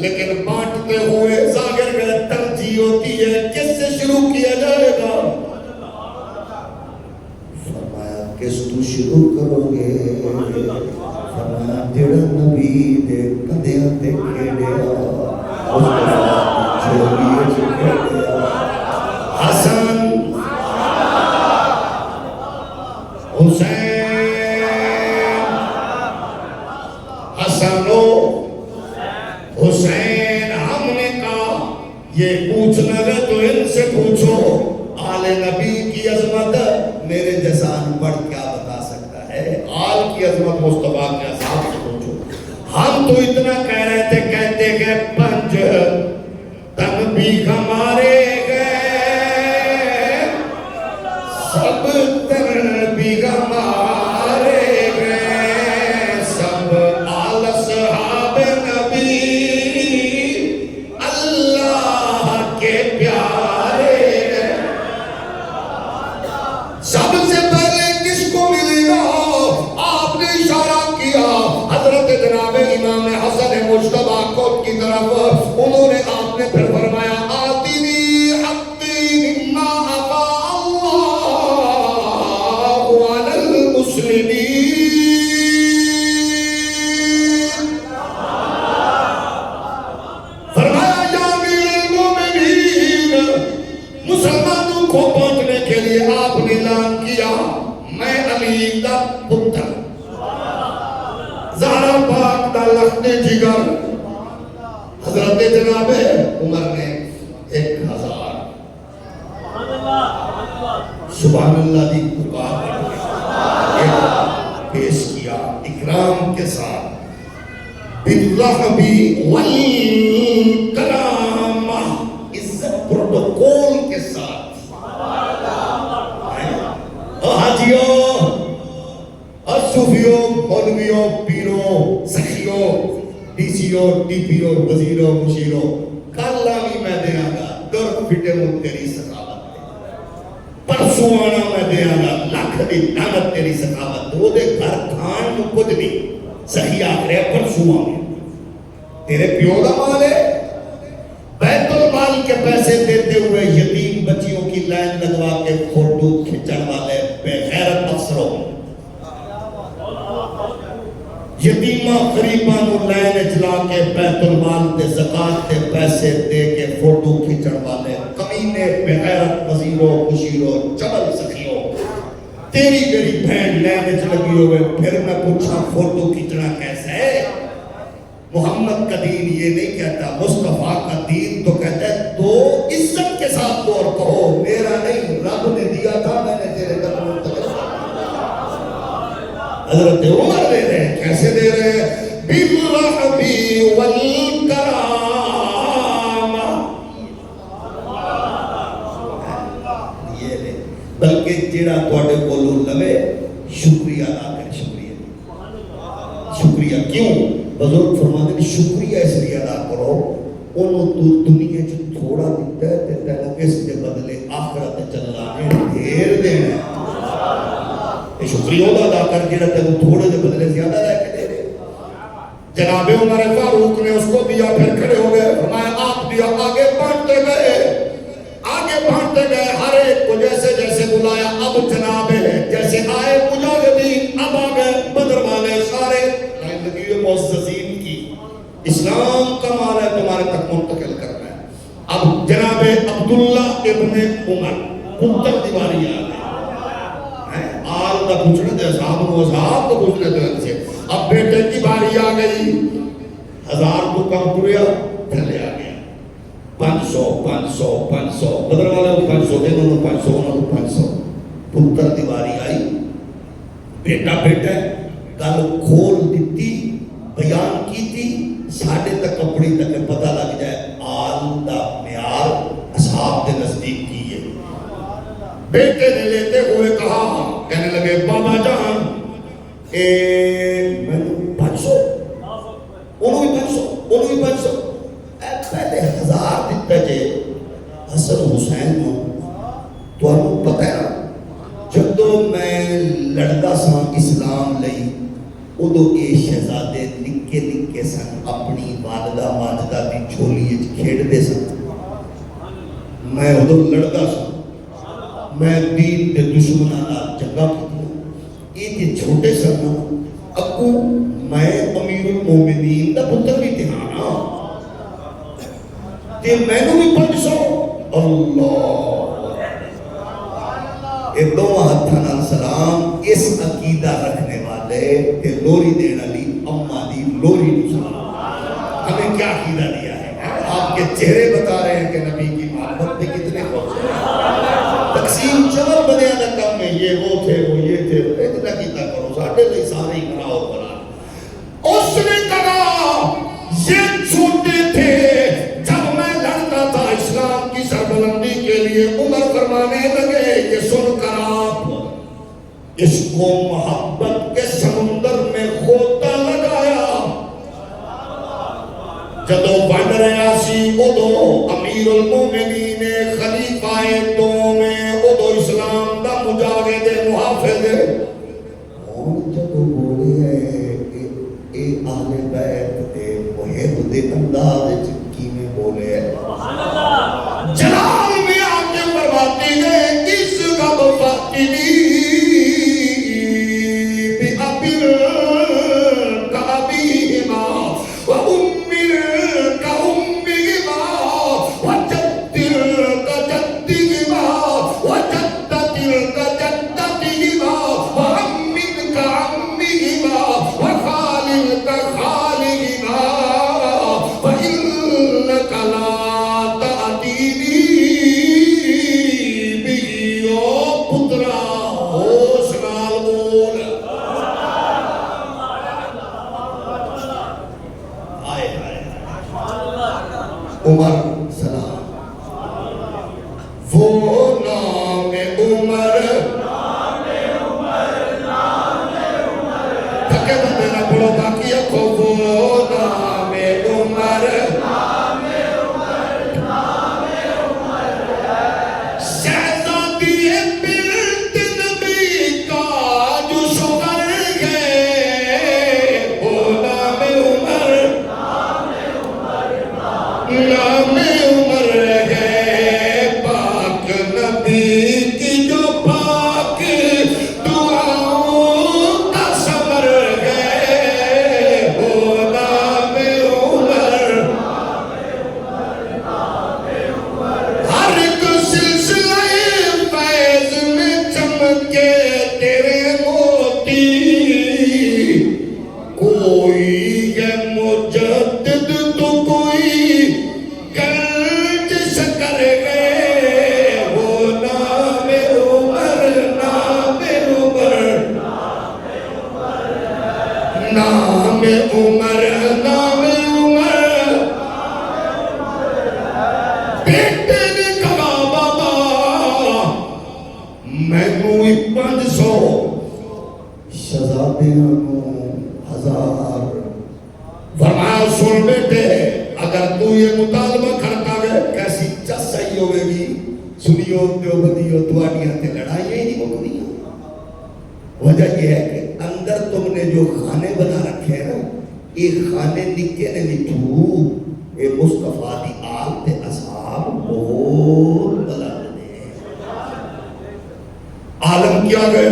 لیکن بانٹتے ہوئے ظاہر میں ترجیح ہوتی ہے کس سے شروع کیا جائے گا. فرمایا کس تو شروع کرو گے؟ فرمایا جڑا نبی دے کدیاں تے کھیڑیا حسن حسین حسنو حسین. ہم نے کہا یہ پوچھنا ہے تو ان سے پوچھو. آل نبی کی عظمت میرے جیسا ان پڑھ کیا بتا سکتا ہے؟ آل کی عظمت مصطفیٰ کے اصحاب سے پوچھو. ہم تو اتنا کہہ رہے تھے, کہتے کہ 5 تن بھی ہمارے گئے, سب تن بھی ہمارے گئے, سب آل صحاب نبی اللہ کے پیارے گئے. سب سے پہلے کس کو ملے گا؟ آپ نے اشارہ کیا حضرت جناب امام حسن مجتبیٰ کو کی طرف. انہوں نے آپ نے پھر فرمایا آتینی حقی مما افاء اللہ علی المسلمین. فرمایا یا امیر المومنین, مسلمانوں کو پہنچنے کے لیے آپ نے اعلان کیا میں علی دا پتر, زہرا پاک دا لخت جگر. حضرت جناب عمر نے 1000 سبحان اللہ دی پکار پیش کیا اکرام کے ساتھ, بالرحبی والکرامہ, عزت پروٹوکول کے ساتھ. حاجیوں اور صوفیوں, مولویوں, پیروں, سخیوں, ڈی سی او, ٹی پی او, وزیروں, مشیروں, کالا بھی میں دیا گا در فٹے مو تیری سخاوت, پرسوں آنا میں دیا گا لکھ دی نعمت تیری سخاوت. وہ دے گھر کھان نو کچھ نہیں صحیح آخرے پرسوں آنے تیرے پیو دا مال ہے. بیت المال کے پیسے دیتے ہوئے یتیم بچیوں کی لائن لگوا کے فوٹو کھچن والے بے غیرت افسروں, یتیمہ غریباں نو لائن اجلا کے بیت المال دے زکات دے پیسے دے کے فوٹو کھچن والے کمینے بے غیرت وزیروں, مشیروں, چبل سخیوں. تیری میری بہن لائن اج لگی ہوئے, پھر میں پوچھا فوٹو کھچنا کیسے ہے؟ محمد کا دین یہ نہیں کہتا, مصطفیٰ کا دین تو کہتا ہے تو عزت کے ساتھ تو اور کہو میرا نہیں رب نے دیا تھا میں نے تیرے قدموں تک. حضرت عمر دے رہے ہیں, کیسے دے رہے ہیں؟ بالرحبی والکرامہ. یہ لے بلکہ جیڑا توڑے بولو لوے شکریہ ادا کرے. شکریہ کیوں؟ بزرگ فرماتے ہیں شکریہ اس لیے ادا کرو انہوں تو دنیا جو تھوڑا دیتا ہے تے تینوں اس کے بدلے آخرت چلانے ڈھیر دینا. یہ شکریہ ادا کر جیڑا تینوں تھوڑے دے بدلے زیادہ رہ کے دے دے. جناب عمر فاروق نے اس کو دیا, پھر کھڑے ہو گئے, فرمایا آپ دیا, آگے بانٹتے گئے, ہر ایک کو جیسے جیسے بلایا. اب جناب جیسے آئے مجاہدین, اب آ گئے بدر والے سارے معززین کی. اسلام کا مال ہے تمہارے تک منتقل کرنا ہے. اب جناب عبداللہ ابن عمر پتر دیواری آ گئے, آل اصحاب کا پوچھنے تھے، اصحاب کو پوچھنے تھے ان سے. اب بیٹے کی باری آ گئی، 1000 کو کم پوریا تھلے آ گیا. 500 بدر والے کو 500 دے دو، 500 پتر دی باری آئی. بیٹا گل کھول دیتی، بیان کی تھی، ساڑھے تک کپڑی تک پتہ لگ جائے آل دا معیار اصحاب دے نزدیک کی ہے. بیٹے نے لیتے ہوئے کہا، کہنے لگے بابا جان میں 500 انہوں بھی 500 پہلے 1000 دیتا جے. حسن حسین تو انہوں پتہ ہے نا جدو میں لڑتا سا اسلام لئی ادو اے شہزادے نکے سن اپنی والدہ ماجدہ دی جھولی کھیڑ دے سن. میں ادو لڑتا سا، میں دین دے دشمنانا جنگا کی یہ چھوٹے سن. اکو میں امیر المومنین دا پتر بھی تہانا تے میں نو بھی 500. اللہ اے دو ہاتھاں سلام اس عقیدہ رکھنے والے تے لوری دینا لی اماں دی لوری نو سلام. ہمیں کیا عقیدہ دیا ہے؟ آپ کے چہرے بتا رہے ہیں کہ نبی کی محبت میں کتنے خوش ہیں. تقسیم چور بنے نہ کم میں یہ وہ تھے وہ یہ تھے اتنا کیتا کرو ساڑھے لئی سارے ہی بناؤ بنا. اس نے کہا یہ چھوٹے تھے جب میں لڑتا تھا اسلام کی سربلندی کے لیے. عمر فرمانے لگے یہ سن کر آپ اس کو محبت کے سمندر میں غوطہ لگایا. جدو بن رہا سی ادو امیر المومنین خلیفہ دوویں ادو اسلام دا مجاہد محافظ. اور جدو بولے اے اہل بیت دے محب دے انداز کی میں بولے جلال میں آکے فرماتے گئے اس غم فاتنی عمر سلام وہ نام عمر تھکے بندے نہ پڑھو باقی اکھو وہ نام عمر شہزادی بنت نبی کا جو شوہر ہے وہ نام عمر نام عمر ہے پاک نبی کی جو پاک دعاؤں کا ثمر ہے وہ نام عمر. ہر ایک سلسلہ فیض میں چمکے تیرے موتی کوئی ہے مجدد تو کوئی گنج شکر گئے وہ نام عمر نام عمر نام عمر نام عمر. بیٹے نے کہا بابا میں کوئی 500 شہزادیاں نو 1000. فرمایا سن بیٹے اگر تو یہ مطالبہ کرتا ہے کیسی چس صحیح ہوئے گی سنیو دیوبندیو توانیاں تے لڑائیاں ہی نہیں مکنی. وجہ یہ ہے کہ اندر تم نے جو خانے بنا رکھے ہیں نا یہ خانے نکے نے لکھو اے مصطفیٰ دی آل تے اصحاب بہت بلند نے. عالم کیا گئے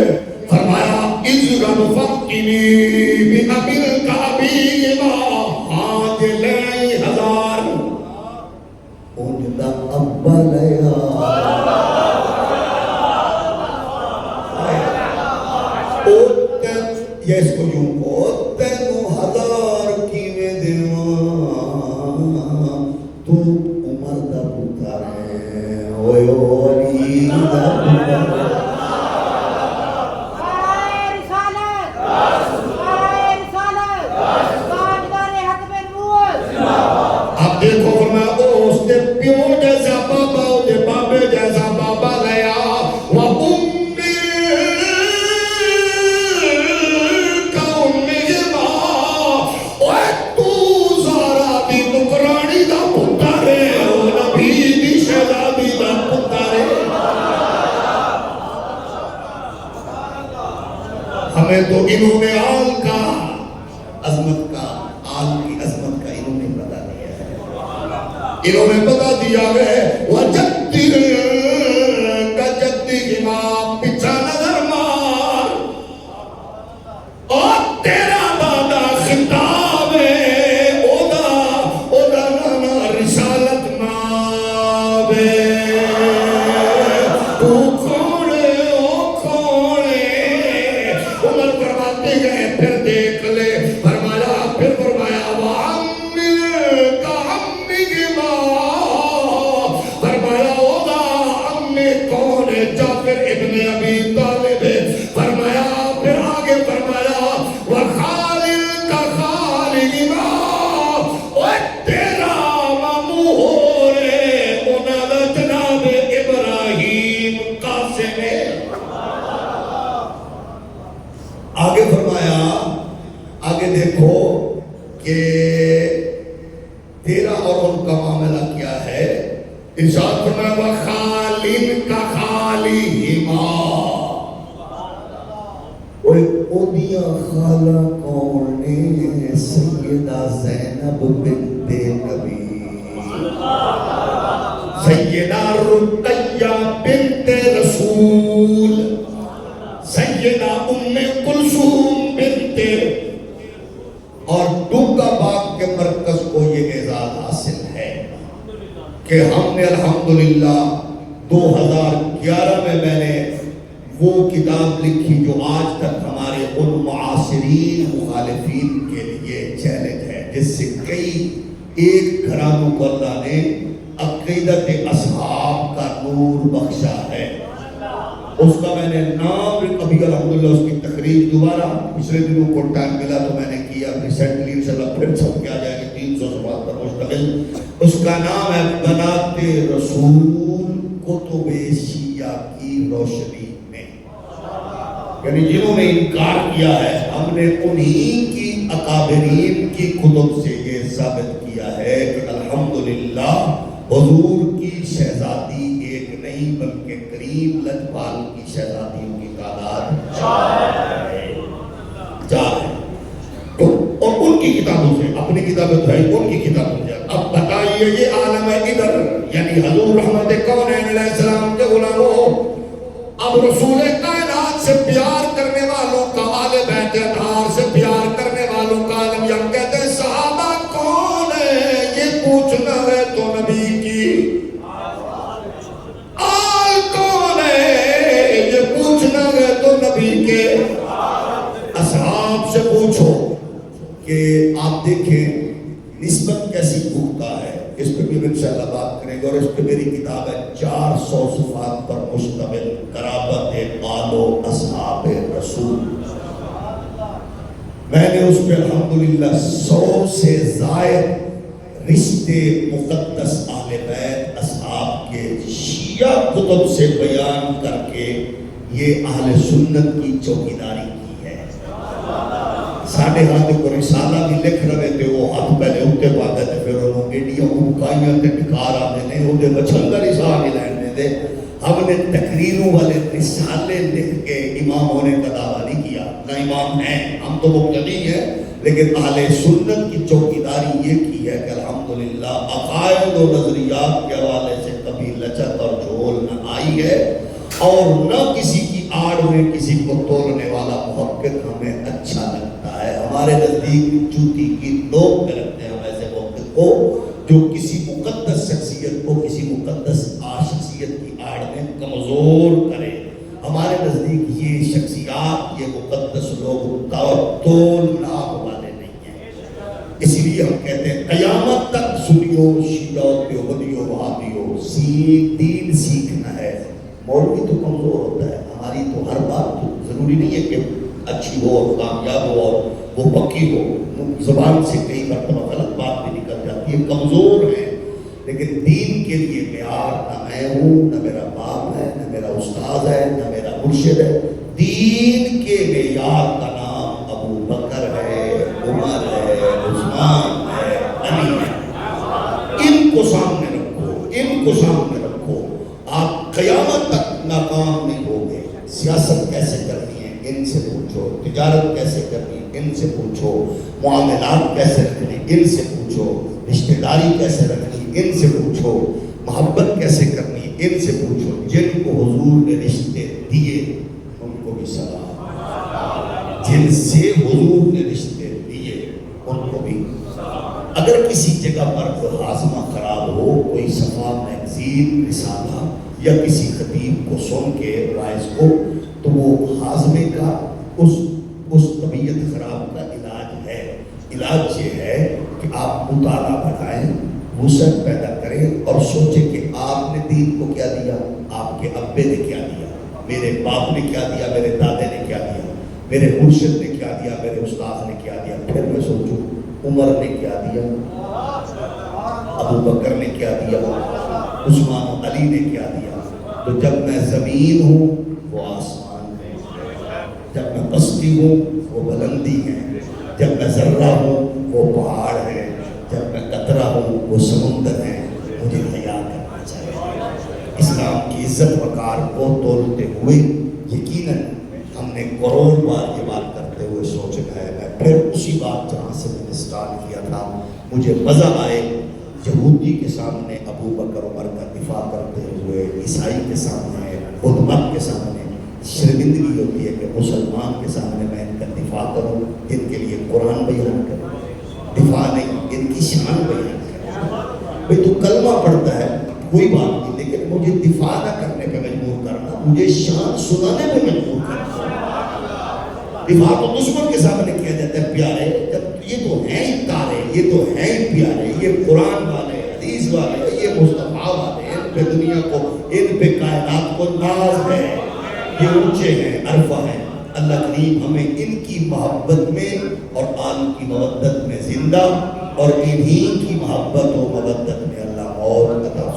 فرمایا اِذْغَمْ فَقِّنِي بِأَبِلْ كَعْبِيمَا آج لئی 1000 ان دا ابا لیا اب دیکھو فرمایا اس نے پیو جیسا بابا دے بابے جیسا بابا لیا وہ امی کا امی ماں اوے تو زارا دی نکرانی دا پتر ہے او نبی دی شہزادی دا پتر ہے. ہمیں تو انہوں نے آل کا عظمت کا آل کی عظمت کا انہوں نے بتا دیا ہے. انہوں نے بتا دیا ہے وَجَدِّ کا جدی امام پچھا نظر مار اور تیرا دادا خطاب ہے اودا نانا رسالت مابے تو کھوڑے او کھوڑے. عمر فرماتے گئے پھر دیکھ لے فرمایا پھر فرمایا وَعَمِّ کا عَمِّ کی ماں فرمایا اودا عمِ کون ہے جعفر ابن ابی طالب ہے. فرمایا پھر آگے فرمایا وَخَالِلْ کا خالِ کی ماں اوہ تیرا مامو ہو رہے انہا جناب ابراہیم قاسم ہے. آگے فرمایا آگے دیکھو کہ تیرا اور ان کا معاملہ کیا ہے. ارشاد فرمایا وَخَالِن کا خَالِهِمَا اودیاں خالہ کون نے سیدہ زینب بنت نبی سیدہ رقیہ بنت رسول سیدہ ام کلثوم بنت اور ڈوگا باغ کے مرکز کو یہ اعزاز حاصل ہے کہ ہم نے الحمدللہ 2011 میں نے وہ کتاب لکھی جو آج تک ہمارے ان معاصرین مخالفین کے لیے چیلنج ہے، جس سے کئی ایک گھرانوں کو اللہ نے عقیدت اصحاب کا نور بخشا ہے. اس کا میں نے نام ابھی الحمدللہ اس کی تقریر دوبارہ پچھلے دنوں کو ٹائم ملا تو میں نے کیا ریسنٹلی انشاءاللہ پھر چھپ کے آ جائے گا 300 صفحات پر مشتمل. اس کا نام ہے بنات رسول کتب شیعہ کی روشنی میں. یعنی جنہوں نے انکار کیا ہے ہم نے انہی کی اکابرین کی کتب سے یہ ثابت کیا ہے کہ الحمدللہ حضور کی شہزادی ایک نہیں بلکہ کریم لجپال کی شہزادیوں کی تعداد 4 ہے. تو اور ان کی کتابوں سے اپنی کتابیں تو ہے ان کی کتابوں سے. اب بتائیے یہ عالم ہے ادھر یعنی حضور رحمت کونین علیہ السلام کے غلاموں اب رسول کائنات سے پیار کرنے والوں کا آل بیت اطہار سے پیار کرنے والوں کا عالم یہ کہتے ہیں صحابہ کون ہے یہ پوچھنا ہے تو نبی کی آل کون ہے یہ پوچھنا ہے تو نبی کے اصحاب سے پوچھو. کہ آپ دیکھیں نسبت کیسی پختہ ہے. اس پہ بھی انشاءاللہ بات کریں گے اور اس پہ میری کتاب ہے 400 صفحات پر مشتمل قرابت آل و اصحاب رسول. میں نے اس پہ الحمدللہ 100 سے زائد رشتے مقدس اہل بیت اصحاب کے شیعہ کتب سے بیان کر کے یہ اہل سنت کی چوکیداری کی ہے. ساڑھے ہاتھ کو رسالہ بھی لکھ رہے تھے وہ ہاتھ پہلے ہوتے پاتے تھے پھر انہوں ایڈیوں امکائیاں تے ٹکار آتے نے وہ دے بچھنگا رسالہ نہیں لیننے دے. ہم نے تقریروں والے رسالے لکھ کے امام ہونے کا دعویٰ نہیں کیا نہ امام ہیں ہم تو مبتدی ہیں لیکن اہل سنت کی چوکیداری یہ کی ہے کہ الحمدللہ عقائد و نظریات کے حوالے سے کبھی لچک اور جھول نہ آئی ہے اور نہ کسی کی آڑ میں کسی کو توڑنے والا محقق ہمیں اچھا لگتا ہے. ہمارے نزدیک جوتی کی نوک پہ رکھتے ہیں ہم ایسے محقق کو جو کسی مقدس شخصیت کو کسی مقدس شخصیت کی آڑ میں کمزور کرے. ہمارے نزدیک یہ شخصیات یہ مقدس لوگ توڑ ناک والے نہیں ہیں. اسی لیے ہم کہتے ہیں قیامت تک سنیو شیعہ دیوبندیو وہابیو دین سیکھنا ہے مولوی تو کمزور ہوتا ہے، ہماری تو ہر بات تو ضروری نہیں ہے کہ اچھی ہو اور کامیاب ہو اور وہ پکی ہو، زبان سے کئی مرتبہ غلط بات بھی نکل جاتی ہے، کمزور ہے. لیکن دین کے لیے معیار نہ میں ہوں، نہ میرا باپ ہے، نہ میرا استاد ہے، نہ میرا مرشد ہے. دین کے معیار کا نام ابو بکر ہے، عمر ہے، عثمان ہے، علی ہے. ان کو سامنے رکھو، ان کو سامنے رکھو. آپ قیامت تک ناکام نہیں ہوگے. سیاست کیسے کرنی ہے ان سے پوچھو، تجارت کیسے کرنی ہے ان سے پوچھو، معاملات کیسے رکھنے ان سے پوچھو، رشتہ داری کیسے رکھنی ان سے پوچھو، محبت کیسے کرنی ان سے پوچھو. جن کو حضور نے رشتے دیے ان کو بھی سلام، جن سے حضور نے رشتے دیے ان کو بھی. اگر کسی جگہ پر کوئی ہاضمہ خراب ہو، کوئی صفا میگزین رسالہ یا کسی خطیب کو سن کے وائز کو، تو وہ ہاضمے کا اس طبیعت خراب کا علاج ہے. علاج یہ ہے کہ آپ مطالعہ بڑھائیں، وسعت پیدا کریں اور سوچیں کہ آپ نے دین کو کیا دیا، آپ کے ابے نے کیا دیا، میرے باپ نے کیا دیا، میرے دادے نے کیا دیا، میرے مرشد نے کیا دیا، میرے استاد نے کیا دیا. پھر میں سوچوں عمر نے کیا دیا، ابو بکر نے کیا دیا، عثمان علی نے کیا دیا. تو جب میں زمین ہوں وہ آسمان ہے، جب میں پستی ہوں وہ بلندی ہے، جب میں ذرہ ہوں وہ پہاڑ ہے، جب میں قطرہ ہوں وہ سمندر ہے. مجھے حیا کرنا چاہیے. اسلام کی عزت وقار کو تولتے ہوئے یقیناً ہم نے کروڑ بار یہ بات کرتے ہوئے سوچنا ہے. میں پھر اسی بات جہاں سے میں نے سٹارٹ کیا تھا، مجھے مزہ آئے یہودی کے سامنے ابو بکر عمر کا دفاع کرتے ہوئے، عیسائی کے سامنے، بدھ مت کے سامنے. شرمندگی ہوتی ہے کہ مسلمان کے سامنے میں ان کا دفاع کروں، ان کے لیے قرآن بیان کروں. دفاع نہیں، ان کی شان بیان کروں. بھئی تو کلمہ پڑھتا ہے کوئی بات نہیں، لیکن مجھے دفاع نہ کرنے پہ مجبور کرنا، مجھے شان سنانے پہ مجبور کرنا. دفاع تو دشمن کے سامنے کیا جاتا ہے پیارے، جب یہ تو ہیں ہی تارے، یہ تو ہیں ہی پیارے، یہ قرآن والے، حدیث والے، یہ مصطفیٰ والے، ان پہ دنیا کو، ان پہ کائنات کو ناز ہے، یہ اونچے ہیں، عرفہ ہیں. اللہ کریم ہمیں ان کی محبت میں اور آل کی مودت میں زندہ اور انہی کی محبت و مودت میں اللہ موت عطا